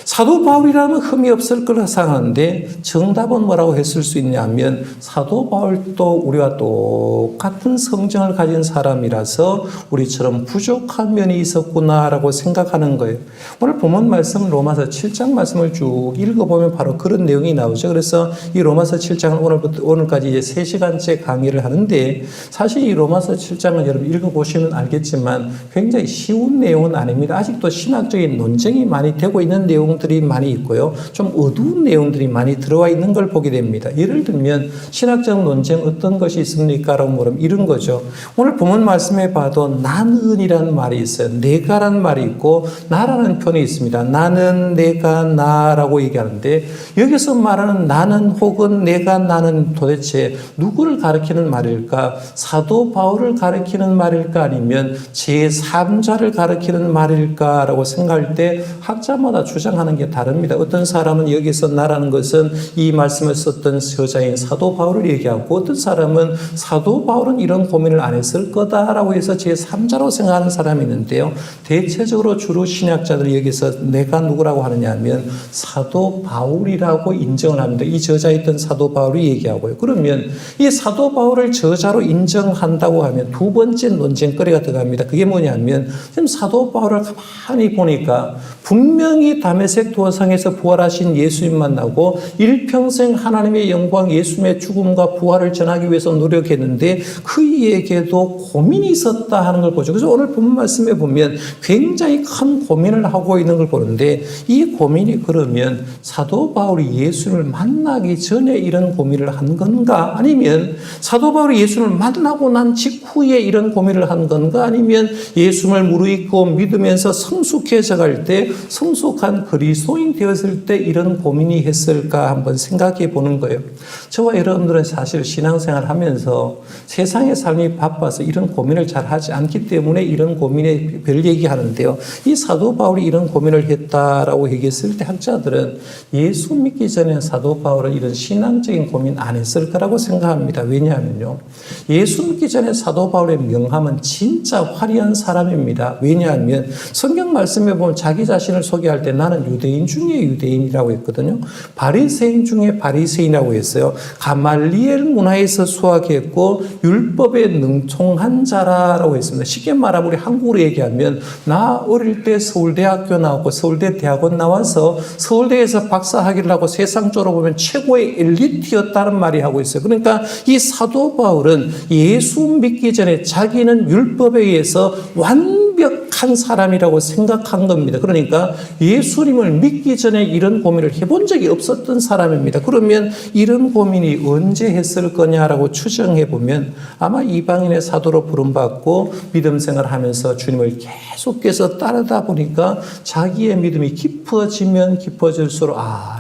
사도 바울이라면 흠이 없을 거라 생각하는데 정답은 뭐라고 했을 수 있냐면 사도 바울도 우리와 똑같은 성정을 가진 사람이라서 우리처럼 부족한 면이 있었구나라고 생각하는 거예요. 오늘 본문 말씀 로마서 7장 말씀을 쭉 읽어보면 바로 그런 내용이 나오죠. 그래서 이 로마서 7장은 오늘까지 이제 3시간째 강의를 하는데 사실 이 로마서 7장은 여러분 읽어보시면 알겠지만 굉장히 쉬운 내용은 아닙니다. 아직도 신학적인 논쟁이 많이 되고 있는 내용 들이 많이 있고요. 좀 어두운 내용들이 많이 들어와 있는 걸 보게 됩니다. 예를 들면 신학적 논쟁 어떤 것이 있습니까? 라고 물으면 이런 거죠. 오늘 본문 말씀에 봐도 나는이라는 말이 있어요. 내가라는 말이 있고 나라는 표현이 있습니다. 나는, 내가, 나라고 얘기하는데 여기서 말하는 나는 혹은 내가, 나는 도대체 누구를 가리키는 말일까? 사도 바울을 가리키는 말일까? 아니면 제3자를 가리키는 말일까? 라고 생각할 때 학자마다 주장하는 인정하는 게 다릅니다. 어떤 사람은 여기서 나라는 것은 이 말씀을 썼던 저자인 사도 바울을 얘기하고, 어떤 사람은 사도 바울은 이런 고민을 안 했을 거다라고 해서 제3자로 생각하는 사람이 있는데요. 대체적으로 주로 신약자들이 여기서 내가 누구라고 하느냐 하면 사도 바울이라고 인정을 합니다. 이 저자였던 사도 바울이 얘기하고요. 그러면 이 사도 바울을 저자로 인정한다고 하면 두 번째 논쟁거리가 들어갑니다. 그게 뭐냐면 지금 사도 바울을 가만히 보니까 분명히 다메섹 도상에서 부활하신 예수님 만나고 일평생 하나님의 영광, 예수님의 죽음과 부활을 전하기 위해서 노력했는데 그에게도 고민이 있었다 하는 걸 보죠. 그래서 오늘 본문 말씀에 보면 굉장히 큰 고민을 하고 있는 걸 보는데, 이 고민이 그러면 사도 바울이 예수님을 만나기 전에 이런 고민을 한 건가? 아니면 사도 바울이 예수님을 만나고 난 직후에 이런 고민을 한 건가? 아니면 예수님을 무르익고 믿으면서 성숙해져 갈 때, 성숙한 그리스도인 되었을 때 이런 고민이 했을까 한번 생각해 보는 거예요. 저와 여러분들은 사실 신앙생활 하면서 세상의 삶이 바빠서 이런 고민을 잘 하지 않기 때문에 이런 고민에 별 얘기하는데요. 이 사도 바울이 이런 고민을 했다라고 얘기했을 때 학자들은 예수 믿기 전에 사도 바울은 이런 신앙적인 고민 안 했을 거라고 생각합니다. 왜냐하면요, 예수 믿기 전에 사도 바울의 명함은 진짜 화려한 사람입니다. 왜냐하면 성경 말씀에 보면 자기 자신을 소개할 때 나는 유대인 중에 유대인이라고 했거든요. 바리새인 중에 바리새인이라고 했어요. 가말리엘 문화에서 수학했고 율법에 능통한 자라고 했습니다. 쉽게 말하면 우리 한국으로 얘기하면 나 어릴 때 서울대학교 나왔고 서울대 대학원 나와서 서울대에서 박사학위를 하고 세상적으로 보면 최고의 엘리트였다는 말이 하고 있어요. 그러니까 이 사도 바울은 예수 믿기 전에 자기는 율법에 의해서 완벽한 사람이라고 생각한 겁니다. 그러니까 예수님을 믿기 전에 이런 고민을 해본 적이 없었던 사람입니다. 그러면 이런 고민이 언제 했을 거냐라고 추정해 보면 아마 이방인의 사도로 부름받고 믿음 생활하면서 주님을 계속해서 따르다 보니까 자기의 믿음이 깊어지면 깊어질수록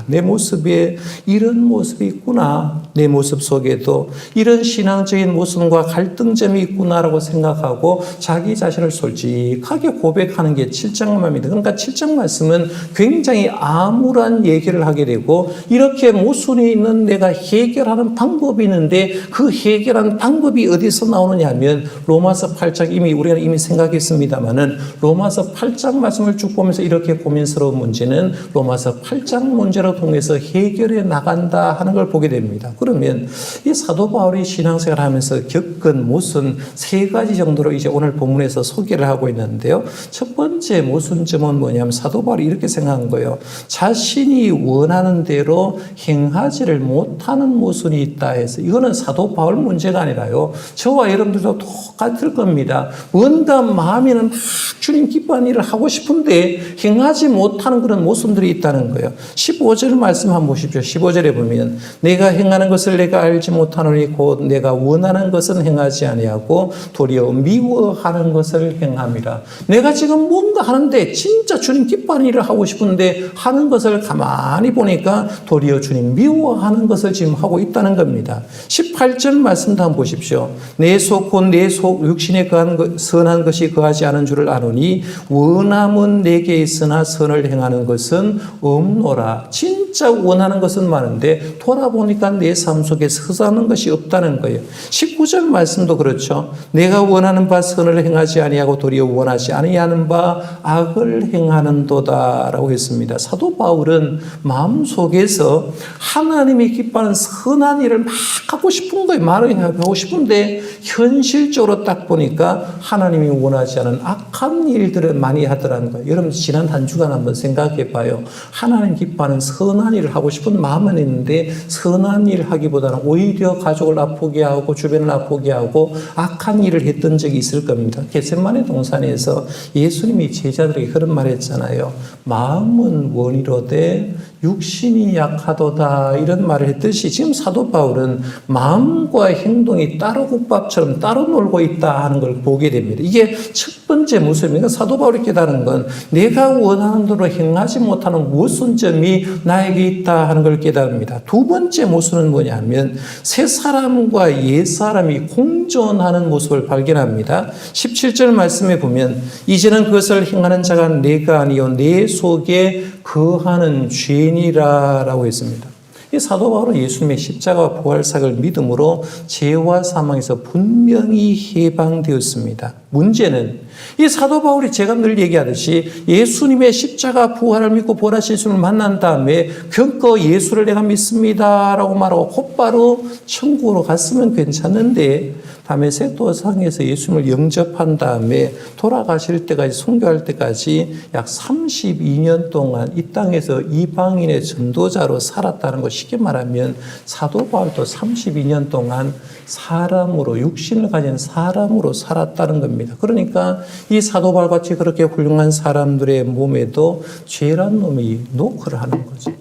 내 모습에 이런 모습이 있구나. 내 모습 속에도 이런 신앙적인 모습과 갈등점이 있구나라고 생각하고 자기 자신을 솔직하게 고백하는 게 7장 말입니다. 그러니까 7장 말씀은 굉장히 암울한 얘기를 하게 되고, 이렇게 모순이 있는 내가 해결하는 방법이 있는데 그 해결하는 방법이 어디서 나오느냐 하면 로마서 8장, 우리가 이미 생각했습니다마는 로마서 8장 말씀을 쭉 보면서 이렇게 고민스러운 문제는 로마서 8장 문제로 통해서 해결해 나간다 하는 걸 보게 됩니다. 그러면 이 사도 바울이 신앙생활 하면서 겪은 모순 3가지 정도로 이제 오늘 본문에서 소개를 하고 있는데요. 첫 번째 모순점은 뭐냐면 사도 바울이 이렇게 생각한 거예요. 자신이 원하는 대로 행하지를 못하는 모순이 있다 해서, 이거는 사도 바울 문제가 아니라요, 저와 여러분들도 똑같을 겁니다. 뭔가 마음에는 막 주님 기뻐하는 일을 하고 싶은데 행하지 못하는 그런 모순들이 있다는 거예요. 15절 말씀 한번 보십시오. 15절에 보면 내가 행하는 것을 내가 알지 못하노니 곧 내가 원하는 것은 행하지 아니하고 도리어 미워하는 것을 행함이라. 내가 지금 뭔가 하는데 진짜 주님 기뻐하는 일을 하고 싶은데 하는 것을 가만히 보니까 도리어 주님 미워하는 것을 지금 하고 있다는 겁니다. 18절 말씀도 한번 보십시오. 내 속 곧 내 속 육신에 선한 것이 거하지 않은 줄을 아노니 원함은 내게 있으나 선을 행하는 것은 없노라. 진짜 원하는 것은 많은데 돌아보니까 내 삶 속에 서사하는 것이 없다는 거예요. 19절 말씀도 그렇죠. 내가 원하는 바 선을 행하지 아니하고 도리어 원하지 아니하는 바 악을 행하는도다라고 했습니다. 사도 바울은 마음속에서 하나님이 기뻐하는 선한 일을 막 하고 싶은 거예요. 말을 하고 싶은데 현실적으로 딱 보니까 하나님이 원하지 않은 악한 일들을 많이 하더라는 거예요. 여러분 지난 한 주간 한번 생각해 봐요. 하나님 기뻐하는 선한 일을 하고 싶은 마음은 있는데 선한 일을 하기보다는 오히려 가족을 아프게 하고 주변을 아프게 하고 악한 일을 했던 적이 있을 겁니다. 겟세마네 동산에서 예수님이 제자들에게 그런 말 했잖아요. 마음은 원이로되 육신이 약하도다 이런 말을 했듯이 지금 사도 바울은 마음과 행동이 따로 국밥처럼 따로 놀고 있다 하는 걸 보게 됩니다. 이게 첫 번째 모습입니다. 사도 바울이 깨달은 건 내가 원하는 대로 행하지 못하는 모순점이 나에게 있다 하는 걸 깨달습니다. 두 번째 모습은 뭐냐면 새 사람과 옛 사람이 공존하는 모습을 발견합니다. 17절 말씀에 보면 이제는 그것을 행하는 자가 내가 아니요 내 속에 거하는 죄인이라라고 했습니다. 이 사도 바울은 예수님의 십자가와 부활사를 믿음으로 죄와 사망에서 분명히 해방되었습니다. 문제는 이 사도 바울이 제가 늘 얘기하듯이 예수님의 십자가 부활을 믿고 부활하신 예수님을 만난 다음에 겪어 예수를 내가 믿습니다라고 말하고 곧바로 천국으로 갔으면 괜찮은데 다메섹 도상에서 예수님을 영접한 다음에 돌아가실 때까지 순교할 때까지 약 32년 동안 이 땅에서 이방인의 전도자로 살았다는 것, 쉽게 말하면 사도 바울도 32년 동안 사람으로, 육신을 가진 사람으로 살았다는 겁니다. 그러니까 이 사도 바울같이 그렇게 훌륭한 사람들의 몸에도 죄란 놈이 노크를 하는 거죠.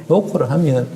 노크를 하면,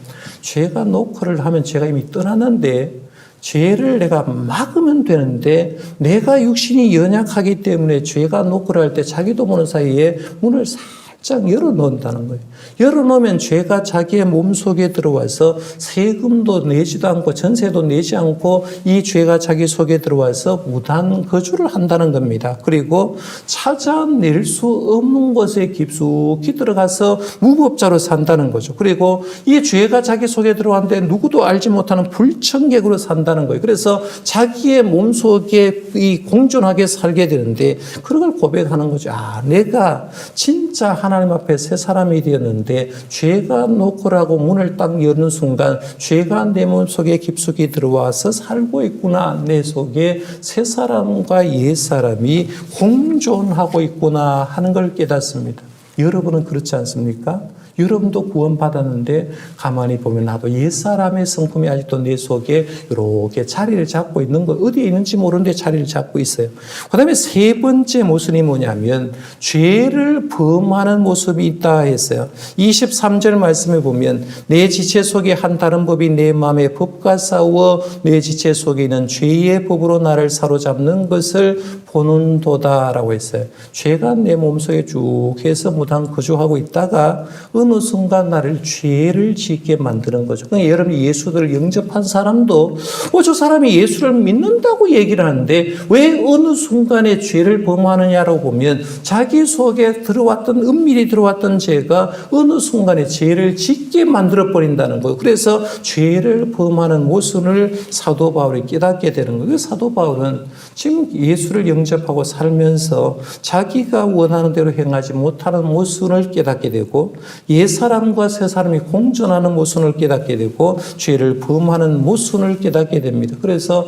죄가 노크를 하면 죄가 이미 떠났는데 죄를 내가 막으면 되는데 내가 육신이 연약하기 때문에 죄가 노크를 할 때 자기도 모르는 사이에 문을 살짝 열어놓는다는 거예요. 열어놓으면 죄가 자기의 몸속에 들어와서 세금도 내지도 않고 전세도 내지 않고 이 죄가 자기 속에 들어와서 무단 거주를 한다는 겁니다. 그리고 찾아낼 수 없는 곳에 깊숙이 들어가서 무법자로 산다는 거죠. 그리고 이 죄가 자기 속에 들어왔는데 누구도 알지 못하는 불청객으로 산다는 거예요. 그래서 자기의 몸속에 이 공존하게 살게 되는데 그런 걸 고백하는 거죠. 아, 내가 진짜 하나님 앞에 새 사람이 되었는데 죄가 노크라고 문을 딱 여는 순간 죄가 내 몸속에 깊숙이 들어와서 살고 있구나. 내 속에 새 사람과 옛 사람이 공존하고 있구나 하는 걸 깨닫습니다. 여러분은 그렇지 않습니까? 여러분도 구원받았는데 가만히 보면 나도 옛사람의 성품이 아직도 내 속에 이렇게 자리를 잡고 있는 거, 어디에 있는지 모르는데 자리를 잡고 있어요. 그 다음에 세 번째 모습이 뭐냐면 죄를 범하는 모습이 있다 했어요. 23절 말씀에 보면 내 지체 속에 한 다른 법이 내 마음의 법과 싸워 내 지체 속에 있는 죄의 법으로 나를 사로잡는 것을 보는도다라고 했어요. 죄가 내 몸속에 쭉 해서 무단 거주하고 있다가 어느 순간 나를 죄를 짓게 만드는 거죠. 그러니까 여러분이 예수를 영접한 사람도 저 사람이 예수를 믿는다고 얘기를 하는데 왜 어느 순간에 죄를 범하느냐라고 보면 자기 속에 들어왔던 은밀히 들어왔던 죄가 어느 순간에 죄를 짓게 만들어버린다는 거예요. 그래서 죄를 범하는 모순을 사도 바울이 깨닫게 되는 거예요. 사도 바울은 지금 예수를 영접하고 살면서 자기가 원하는 대로 행하지 못하는 모순을 깨닫게 되고 옛사람과 새사람이 공존하는 모순을 깨닫게 되고 죄를 범하는 모순을 깨닫게 됩니다. 그래서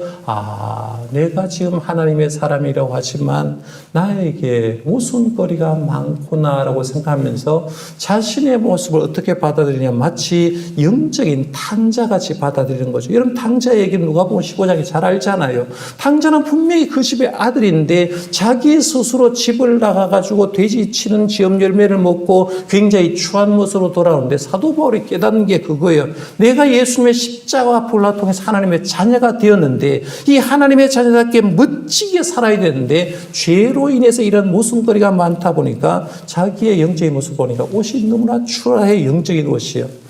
내가 지금 하나님의 사람이라고 하지만 나에게 모순거리가 많구나라고 생각하면서 자신의 모습을 어떻게 받아들이냐 마치 영적인 탕자같이 받아들이는 거죠. 여러분 탕자 얘기 누가복음 15장에 잘 알잖아요. 탕자는 분명히 그 집의 아들인데 자기 스스로 집을 나가가지고 돼지 치는 지엄 열매를 먹고 굉장히 추한 모습으로 돌아오는데 사도 바울이 깨닫는 게 그거예요. 내가 예수님의 십자가와 부활을 통해서 하나님의 자녀가 되었는데 이 하나님의 자녀답게 멋지게 살아야 되는데 죄로 인해서 이런 모순거리가 많다 보니까 자기의 영적인 모습 보니까 옷이 너무나 추라해. 영적인 옷이요.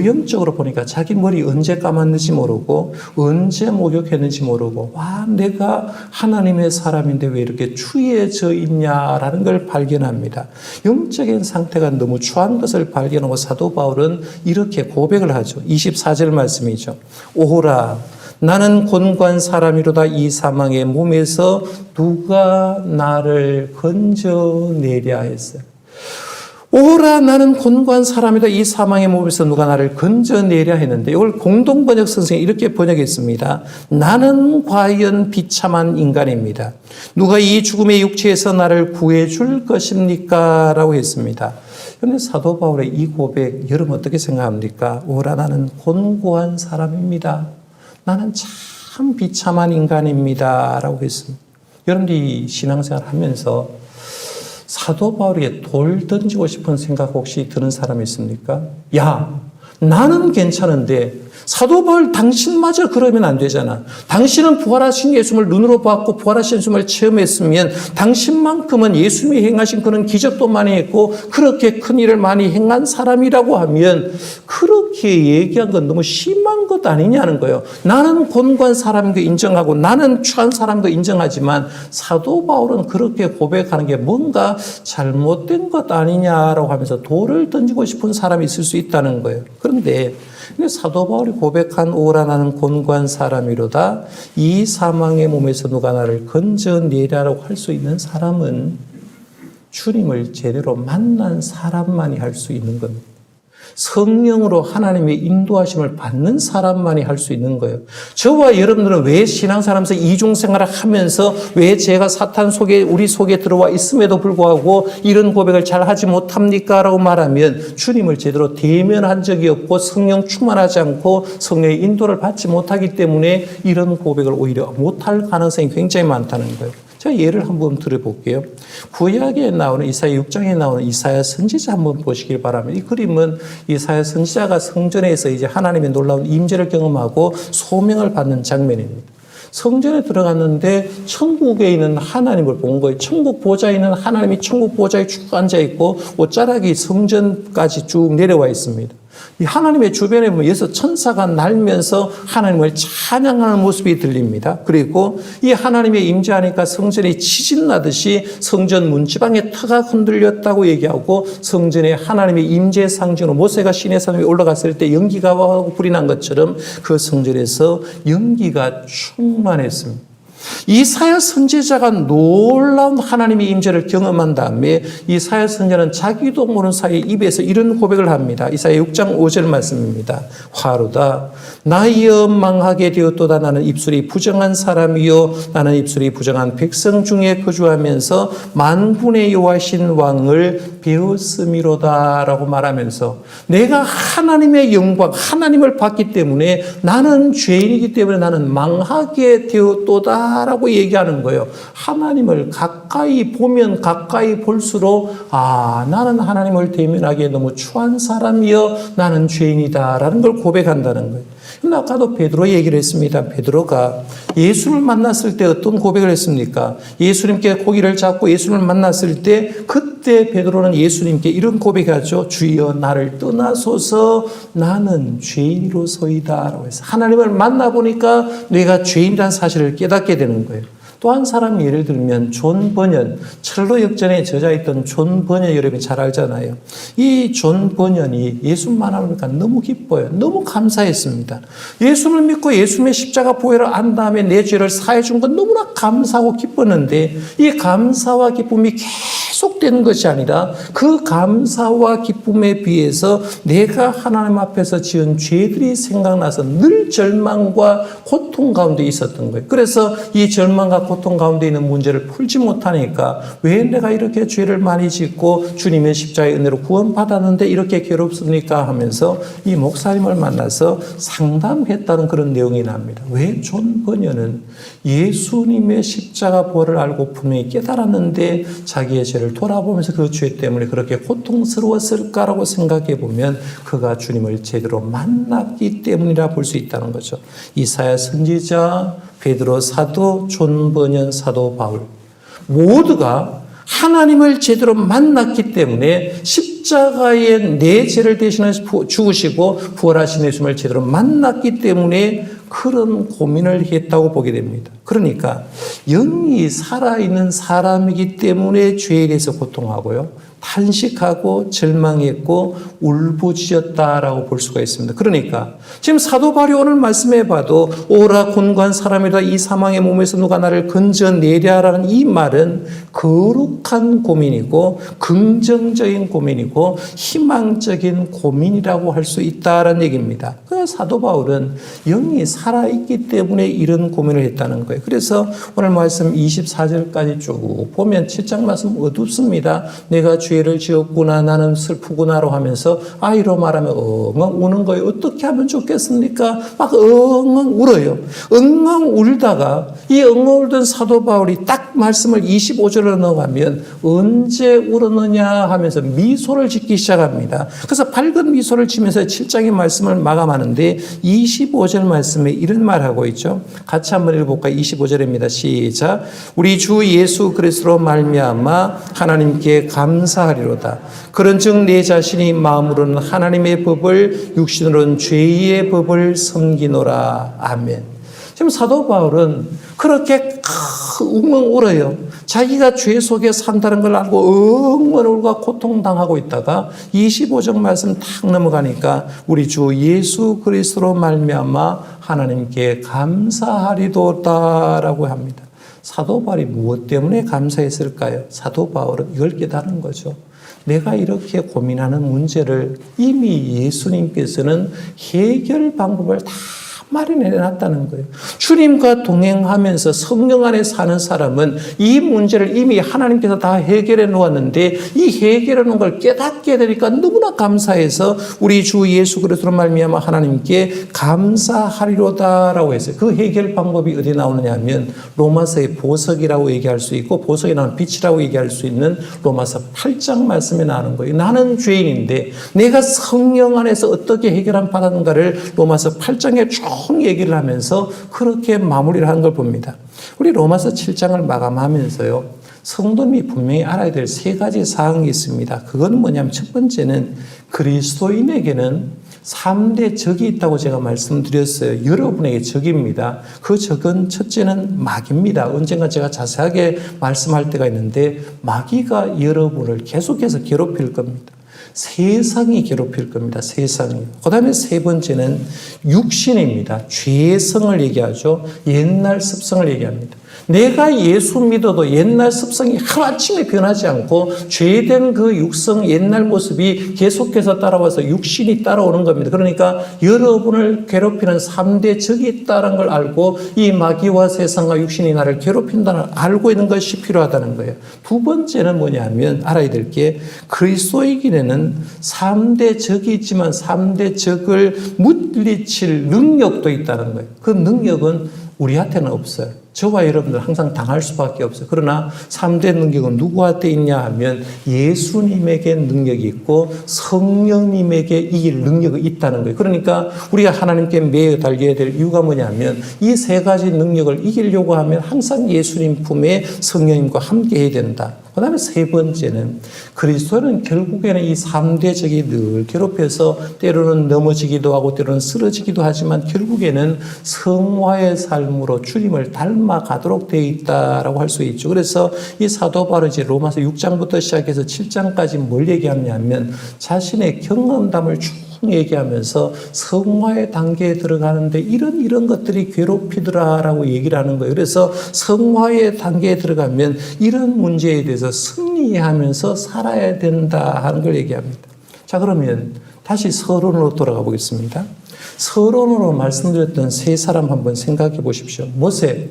영적으로 보니까 자기 머리 언제 감았는지 모르고 언제 목욕했는지 모르고 내가 하나님의 사람인데 왜 이렇게 추해져 있냐라는 걸 발견합니다. 영적인 상태가 너무 추한 것을 발견하고 사도 바울은 이렇게 고백을 하죠. 24절 말씀이죠. 오호라 나는 곤고한 사람이로다. 이 사망의 몸에서 누가 나를 건져내랴 했어요. 오라 나는 곤고한 사람이다. 이 사망의 몸에서 누가 나를 건져내랴 했는데 이걸 공동번역 선생이 이렇게 번역했습니다. 나는 과연 비참한 인간입니다. 누가 이 죽음의 육체에서 나를 구해줄 것입니까? 라고 했습니다. 그런데 사도 바울의 이 고백 여러분 어떻게 생각합니까? 오라 나는 곤고한 사람입니다. 나는 참 비참한 인간입니다. 라고 했습니다. 여러분들이 신앙생활 하면서 사도 바울에게 돌 던지고 싶은 생각 혹시 드는 사람이 있습니까? 야, 나는 괜찮은데 사도 바울 당신마저 그러면 안 되잖아. 당신은 부활하신 예수님을 눈으로 봤고 부활하신 예수님을 체험했으면 당신만큼은 예수님이 행하신 그런 기적도 많이 했고 그렇게 큰 일을 많이 행한 사람이라고 하면 그렇게 얘기한 건 너무 심한 것 아니냐는 거예요. 나는 곤고한 사람인 거 인정하고 나는 추한 사람도 인정하지만 사도 바울은 그렇게 고백하는 게 뭔가 잘못된 것 아니냐라고 하면서 돌을 던지고 싶은 사람이 있을 수 있다는 거예요. 그런데 사도 바울이 고백한 오라 나는 곤고한 사람이로다. 이 사망의 몸에서 누가 나를 건져내리라고 할 수 있는 사람은 주님을 제대로 만난 사람만이 할 수 있는 겁니다. 성령으로 하나님의 인도하심을 받는 사람만이 할 수 있는 거예요. 저와 여러분들은 왜 신앙생활하면서 이중생활을 하면서 왜 제가 사탄 속에 우리 속에 들어와 있음에도 불구하고 이런 고백을 잘 하지 못합니까? 라고 말하면 주님을 제대로 대면한 적이 없고 성령 충만하지 않고 성령의 인도를 받지 못하기 때문에 이런 고백을 오히려 못할 가능성이 굉장히 많다는 거예요. 제가 예를 한번 들어볼게요. 구약에 나오는 이사야 6장에 나오는 이사야 선지자 한번 보시길 바랍니다. 이 그림은 이사야 선지자가 성전에서 이제 하나님의 놀라운 임재를 경험하고 소명을 받는 장면입니다. 성전에 들어갔는데 천국에 있는 하나님을 본 거예요. 천국 보좌에 있는 하나님이 천국 보좌에 쭉 앉아 있고 옷자락이 성전까지 쭉 내려와 있습니다. 이 하나님의 주변에 보면 예수 천사가 날면서 하나님을 찬양하는 모습이 들립니다. 그리고 이 하나님의 임재하니까 성전이 치질나듯이 성전 문지방의 터가 흔들렸다고 얘기하고 성전에 하나님의 임재 상징으로 모세가 시내산에 올라갔을 때 연기가 와고 불이 난 것처럼 그 성전에서 연기가 충만했습니다. 이사야 선지자가 놀라운 하나님의 임재를 경험한 다음에 이사야 선지자는 자기도 모르는 사이에 입에서 이런 고백을 합니다. 이사야 6장 5절 말씀입니다. 화로다 나이여 망하게 되었도다. 나는 입술이 부정한 사람이요 나는 입술이 부정한 백성 중에 거주하면서 만군의 여호와신 왕을 배웠음이로다 라고 말하면서 내가 하나님의 영광 하나님을 봤기 때문에 나는 죄인이기 때문에 나는 망하게 되었도다 라고 얘기하는 거예요. 하나님을 가까이 보면 가까이 볼수록 나는 하나님을 대면하기에 너무 추한 사람이여 나는 죄인이다 라는 걸 고백한다는 거예요. 아까도 베드로 얘기를 했습니다. 베드로가 예수를 만났을 때 어떤 고백을 했습니까? 예수님께 고기를 잡고 예수님을 만났을 때 그때 베드로는 예수님께 이런 고백하죠. 주여 나를 떠나소서 나는 죄인으로서이다 라고 해서 하나님을 만나보니까 내가 죄인이라는 사실을 깨닫게 되는 거예요. 또 한 사람 예를 들면 존 버년, 철로 역전에 저자했던 존 버년 여러분이 잘 알잖아요. 이 존 버년이 예수님 만나보니까 너무 기뻐요. 너무 감사했습니다. 예수를 믿고 예수님의 십자가 보혈을 안 다음에 내 죄를 사해 준 건 너무나 감사하고 기뻤는데 이 감사와 기쁨이 계속되는 것이 아니라 그 감사와 기쁨에 비해서 내가 하나님 앞에서 지은 죄들이 생각나서 늘 절망과 고통 가운데 있었던 거예요. 그래서 이 절망과 고통 가운데 있는 문제를 풀지 못하니까 왜 내가 이렇게 죄를 많이 짓고 주님의 십자가의 은혜로 구원받았는데 이렇게 괴롭습니까 하면서 이 목사님을 만나서 상담했다는 그런 내용이 납니다. 왜 존 버녀는 예수님의 십자가 보혈을 알고 분명히 깨달았는데 자기의 죄를 돌아보면서 그 죄 때문에 그렇게 고통스러웠을까라고 생각해 보면 그가 주님을 제대로 만났기 때문이라 볼 수 있다는 거죠. 이사야 선지자, 베드로 사도, 존 버년 사도 바울 모두가 하나님을 제대로 만났기 때문에 십자가에 내 죄를 대신해 죽으시고 부활하신 예수님을 제대로 만났기 때문에 그런 고민을 했다고 보게 됩니다. 그러니까 영이 살아있는 사람이기 때문에 죄에 대해서 고통하고요. 탄식하고 절망했고 울부짖었다라고 볼 수가 있습니다. 그러니까 지금 사도 바울이 오늘 말씀해 봐도 오라 곤고한 사람이다 이 사망의 몸에서 누가 나를 건져내랴라는 이 말은 거룩한 고민이고 긍정적인 고민이고 희망적인 고민이라고 할 수 있다라는 얘기입니다. 그러나 사도 바울은 영이 살아있기 때문에 이런 고민을 했다는 거예요. 그래서 오늘 말씀 24절까지 쭉 보면 7장 말씀 어둡습니다. 내가 죄를 지었구나, 나는 슬프구나로 하면서 아이로 말하면 엉엉 우는 거예요. 어떻게 하면 좋겠습니까? 막 엉엉 울어요. 엉엉 울다가 이 엉엉 울던 사도 바울이 딱 말씀을 25절로 넘어가면 언제 울었느냐 하면서 미소를 짓기 시작합니다. 그래서 밝은 미소를 지면서 7장의 말씀을 마감하는데 25절 말씀에 이런 말하고 있죠. 같이 한번 읽어볼까요? 25절입니다. 시작. 우리 주 예수 그리스도로 말미암아 하나님께 감사하리로다. 그런즉 내 자신이 마음으로는 하나님의 법을, 육신으로는 죄의 법을 섬기노라. 아멘. 지금 사도 바울은 그렇게 웅웅 울어요. 자기가 죄 속에 산다는 걸 알고 엉엉 울고 고통당하고 있다가 25절 말씀 탁 넘어가니까 우리 주 예수 그리스도로 말미암아 하나님께 감사하리도다라고 합니다. 사도 바울이 무엇 때문에 감사했을까요? 사도 바울은 이걸 깨달은 거죠. 내가 이렇게 고민하는 문제를 이미 예수님께서는 해결 방법을 다 마련해 놨다는 거예요. 주님과 동행하면서 성령 안에 사는 사람은 이 문제를 이미 하나님께서 다 해결해 놓았는데 이 해결해 놓은 걸 깨닫게 되니까 너무나 감사해서 우리 주 예수 그리스도로 말미암아 하나님께 감사하리로다라고 했어요. 그 해결 방법이 어디 나오느냐 하면 로마서의 보석이라고 얘기할 수 있고 보석에 나오는 빛이라고 얘기할 수 있는 로마서 8장 말씀에 나오는 거예요. 나는 죄인인데 내가 성령 안에서 어떻게 해결한 받았는가를 로마서 8장에 쭉 얘기를 하면서 그렇게 마무리를 하는 걸 봅니다. 우리 로마서 7장을 마감하면서요. 성도님이 분명히 알아야 될 세 가지 사항이 있습니다. 그건 뭐냐면 첫 번째는 그리스도인에게는 3대 적이 있다고 제가 말씀드렸어요. 여러분에게 적입니다. 그 적은 첫째는 마귀입니다. 언젠가 제가 자세하게 말씀할 때가 있는데 마귀가 여러분을 계속해서 괴롭힐 겁니다. 세상이 괴롭힐 겁니다. 세상이. 그 다음에 세 번째는 육신입니다. 죄성을 얘기하죠. 옛날 습성을 얘기합니다. 내가 예수 믿어도 옛날 습성이 하루아침에 변하지 않고 죄된 그 육성 옛날 모습이 계속해서 따라와서 육신이 따라오는 겁니다. 그러니까 여러분을 괴롭히는 3대 적이 있다는 걸 알고 이 마귀와 세상과 육신이 나를 괴롭힌다는 걸 알고 있는 것이 필요하다는 거예요. 두 번째는 뭐냐면 알아야 될 게 그리스도인에게는 3대 적이 있지만 3대 적을 물리칠 능력도 있다는 거예요. 그 능력은 우리한테는 없어요. 저와 여러분들 항상 당할 수밖에 없어요. 그러나 3대 능력은 누구한테 있냐 하면 예수님에게 능력이 있고 성령님에게 이길 능력이 있다는 거예요. 그러니까 우리가 하나님께 매여 달려야 될 이유가 뭐냐면 이 세 가지 능력을 이기려고 하면 항상 예수님 품에 성령님과 함께 해야 된다. 그 다음에 세 번째는 그리스도는 결국에는 이 3대 적이 늘 괴롭혀서 때로는 넘어지기도 하고 때로는 쓰러지기도 하지만 결국에는 성화의 삶으로 주님을 닮아가도록 되어 있다라고 할 수 있죠. 그래서 이 사도 바울은 이제 로마서 6장부터 시작해서 7장까지 뭘 얘기하냐면 자신의 경험담을 쭉 얘기하면서 성화의 단계에 들어가는데 이런 것들이 괴롭히더라라고 얘기를 하는 거예요. 그래서 성화의 단계에 들어가면 이런 문제에 대해서 승리하면서 살아야 된다 하는 걸 얘기합니다. 자, 그러면 다시 서론으로 돌아가 보겠습니다. 서론으로 말씀드렸던 세 사람 한번 생각해 보십시오. 모세.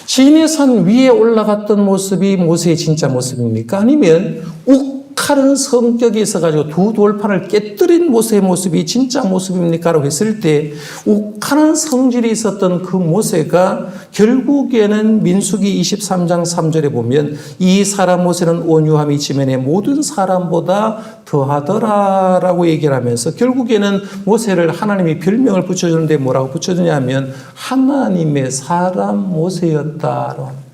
시내 산 위에 올라갔던 모습이 모세의 진짜 모습입니까? 아니면 욱하는 성격이 있어가지고 두 돌판을 깨뜨린 모세의 모습이 진짜 모습입니까? 라고 했을 때 욱하는 성질이 있었던 그 모세가 결국에는 민수기 23장 3절에 보면 이 사람 모세는 온유함이 지면에 모든 사람보다 더하더라 라고 얘기를 하면서 결국에는 모세를 하나님이 별명을 붙여주는데 뭐라고 붙여주냐면 하나님의 사람 모세였다라고 합니다.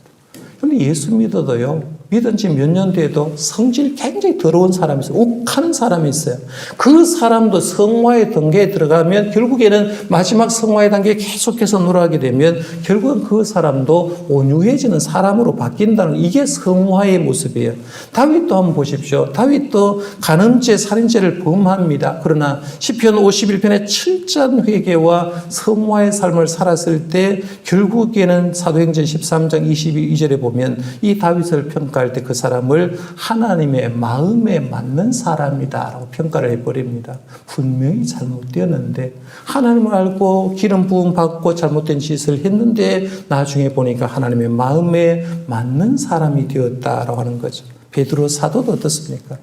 그런데 예수 믿어도요. 믿은 지 몇 년 돼도 성질 굉장히 더러운 사람이 있어요. 욱하는 사람이 있어요. 그 사람도 성화의 단계에 들어가면 결국에는 마지막 성화의 단계에 계속해서 놀아가게 되면 결국은 그 사람도 온유해지는 사람으로 바뀐다는 이게 성화의 모습이에요. 다윗도 한번 보십시오. 다윗도 간음죄, 살인죄를 범합니다. 그러나 시편 51편의 7장 회개와 성화의 삶을 살았을 때 결국에는 사도행전 13장 22절에 보면 이 다윗을 평가할 평가할 때 그 사람을 하나님의 마음에 맞는 사람이다라고 평가를 해버립니다. 분명히 잘못되었는데 하나님을 알고 기름 부음 받고 잘못된 짓을 했는데 나중에 보니까 하나님의 마음에 맞는 사람이 되었다라고 하는 거죠. 베드로 사도도 어떻습니까?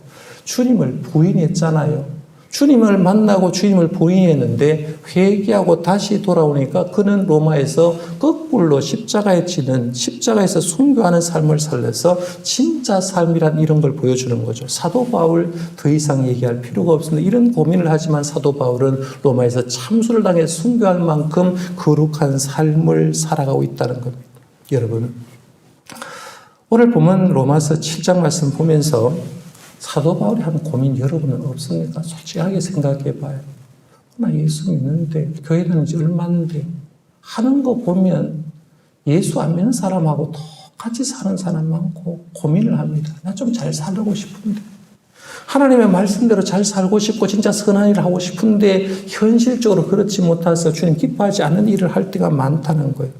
주님을 부인했잖아요. 주님을 만나고 주님을 부인했는데 회개하고 다시 돌아오니까 그는 로마에서 거꾸로 십자가에 지는, 십자가에서 순교하는 삶을 살려서 진짜 삶이란 이런 걸 보여주는 거죠. 사도 바울 더 이상 얘기할 필요가 없습니다. 이런 고민을 하지만 사도 바울은 로마에서 참수를 당해 순교할 만큼 거룩한 삶을 살아가고 있다는 겁니다. 여러분, 오늘 보면 로마서 7장 말씀 보면서 사도 바울이 한 고민 여러분은 없습니까? 솔직하게 생각해 봐요. 나 예수 믿는데 교회 다닌 지 얼마인데 하는 거 보면 예수 안 믿는 사람하고 똑같이 사는 사람 많고 고민을 합니다. 나 좀 잘 살고 싶은데 하나님의 말씀대로 잘 살고 싶고 진짜 선한 일을 하고 싶은데 현실적으로 그렇지 못해서 주님 기뻐하지 않는 일을 할 때가 많다는 거예요.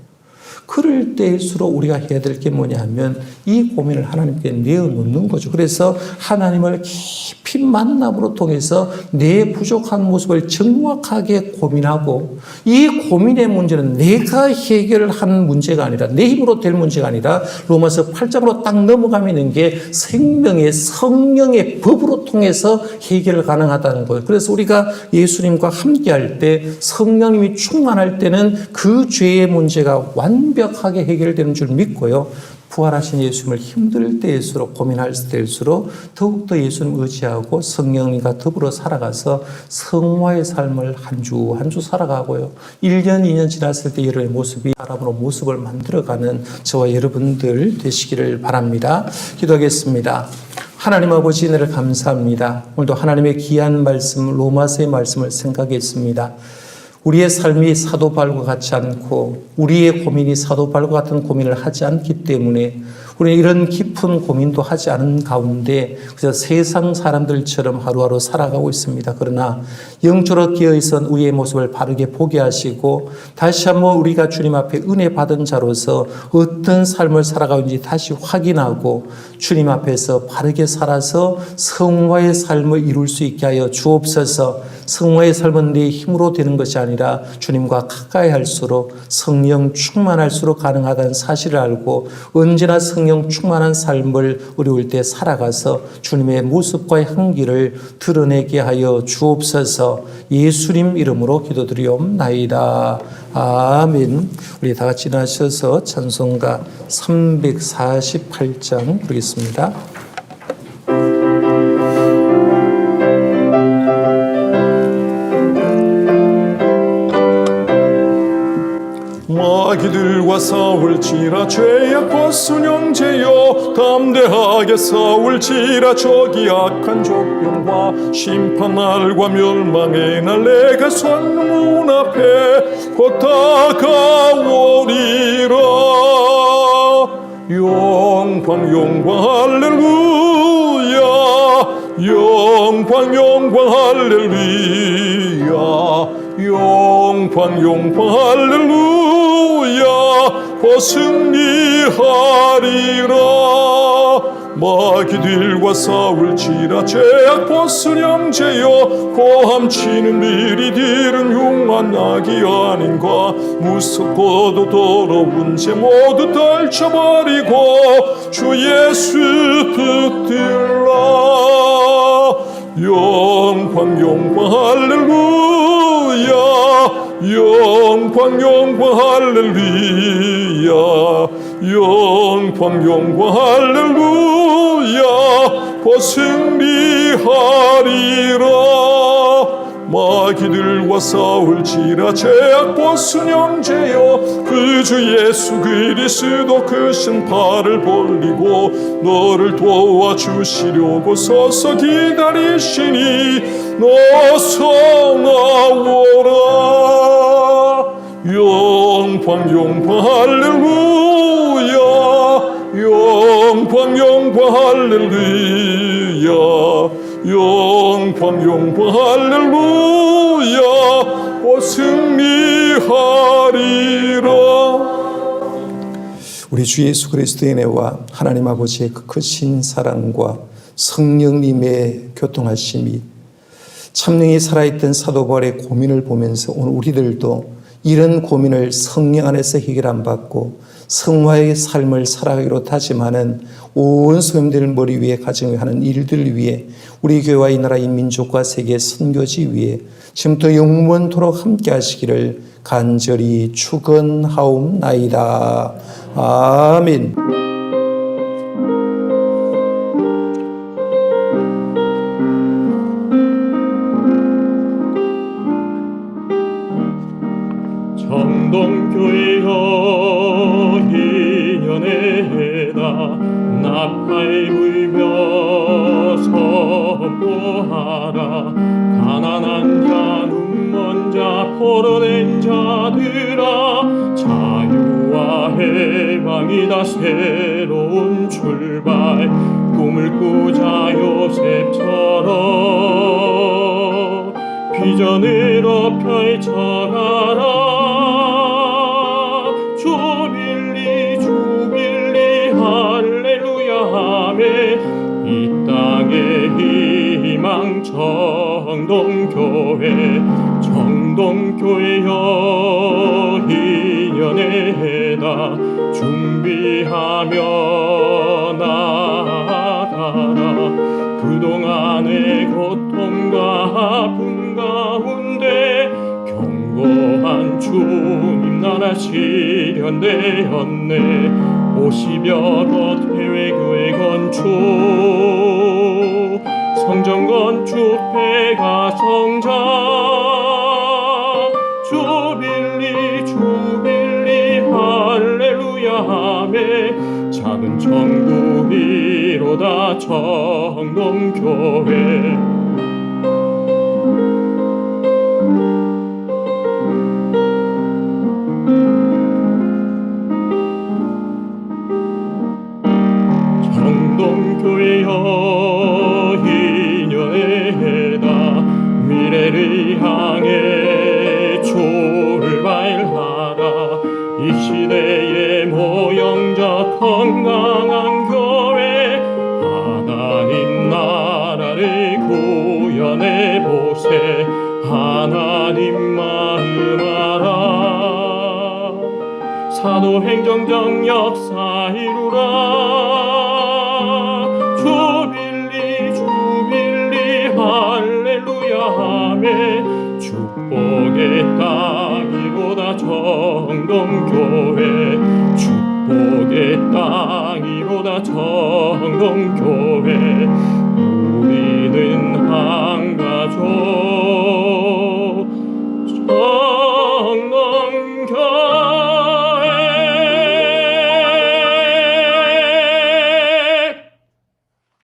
그럴 때일수록 우리가 해야 될 게 뭐냐면 이 고민을 하나님께 내어놓는 거죠. 그래서 하나님을 깊이 만남으로 통해서 내 부족한 모습을 정확하게 고민하고 이 고민의 문제는 내가 해결하는 문제가 아니라 내 힘으로 될 문제가 아니라 로마서 8장으로 딱 넘어가면 있는 게 생명의 성령의 법으로 통해서 해결 가능하다는 거예요. 그래서 우리가 예수님과 함께할 때 성령님이 충만할 때는 그 죄의 문제가 완벽하게 해결되는 줄 믿고요. 부활하신 예수님을 힘들 때일수록 고민할 때일수록 더욱더 예수님 의지하고 성령님과 더불어 살아가서 성화의 삶을 한 주 한 주 살아가고요. 1년 2년 지났을 때 여러분의 모습이 사람으로 모습을 만들어가는 저와 여러분들 되시기를 바랍니다. 기도하겠습니다. 하나님 아버지 은혜를 감사합니다. 오늘도 하나님의 귀한 말씀 로마서의 말씀을 생각했습니다. 우리의 삶이 사도 바울과 같지 않고 우리의 고민이 사도 바울과 같은 고민을 하지 않기 때문에 우리는 이런 깊은 고민도 하지 않은 가운데 그저 세상 사람들처럼 하루하루 살아가고 있습니다. 그러나 영적으로 깨어있은 우리의 모습을 바르게 보게 하시고 다시 한번 우리가 주님 앞에 은혜 받은 자로서 어떤 삶을 살아가고 있는지 다시 확인하고 주님 앞에서 바르게 살아서 성화의 삶을 이룰 수 있게 하여 주옵소서. 성화의 삶은 내 힘으로 되는 것이 아니라 주님과 가까이 할수록 성령 충만할수록 가능하다는 사실을 알고 언제나 성령 충만한 삶을 어려울 때 살아가서 주님의 모습과 향기를 드러내게 하여 주옵소서. 예수님 이름으로 기도드리옵나이다. 아멘. 우리 다 같이 나셔서 찬송가 348장 부르겠습니다. 마귀들과 싸울지라 죄악 벗은 형제여 담대하게 싸울지라 저기 악한 족병과 심판날과 멸망의 날 내가 선 문 앞에 곧 다가오리라. 영광 영광 할렐루야 영광 영광 할렐루야 영광 영광 할렐루야 승리하리라. 마귀들과 싸울지라 죄악 벗은 형제여 고함치는 미리들은 흉한 낙이 아닌가. 무섭고도 더러운 죄 모두 떨쳐버리고 주 예수 붙들라. 영광 영광 할렐루야 영광 영광 할렐루야 영광 영광 할렐루야 승리하리라. 마귀들과 싸울지라 죄악 벗은 형제여 그 주 예수 그리스도 크신 팔을 벌리고 너를 도와주시려고 서서 기다리시니 너서 나오라. 영광 영광 할렐루야 영광 영광 할렐루야 영광 영광 할렐루야 승리하리라. 우리 주 예수 그리스도의 은혜와 하나님 아버지의 그 크신 사랑과 성령님의 교통하심이 참능히 살아있던 사도 바울의 고민을 보면서 오늘 우리들도 이런 고민을 성령 안에서 해결 안 받고 성화의 삶을 살아가기로 다짐하는 온 소임들 머리 위에 가정을 하는 일들 위해 우리 교회와 이 나라 이 민족과 세계 선교지 위에 지금부터 영원토록 함께 하시기를 간절히 축원하옵나이다. 아멘. 정동교회여 희년에다 나팔 불며 선포하라. 가난한 자 눈먼 자 포로된 자들아 자유와 해방이다. 새로운 출발 꿈을 꾸자. 요셉처럼 비전으로 펼쳐가라. 주빌리 주빌리 할렐루야 하매 이 땅의 희망 정동교회 정동교회여 희년의 해다. 준비하며 나아가라. 그동안의 고통과 아픔 가운데 견고한 주님 나라 실현되었네. 50여 것 해외교회 건축 성전 건축 폐가 성장 주빌리 주빌리 할렐루야 하매 작은 천국이로다. 정동교회 정동교회여 희년의 해다. 미래를 향해 출발하라. 이 시대의 모형적 건강한 교회 하나님 나라를 구현해 보세. 하나님 마음 알아. 사도행정적 역사 이루라. 주빌리 주빌리 할렐루야 하매 축복의 땅이로다. 정동교회 축복의 땅이로다. 정동교회 우리는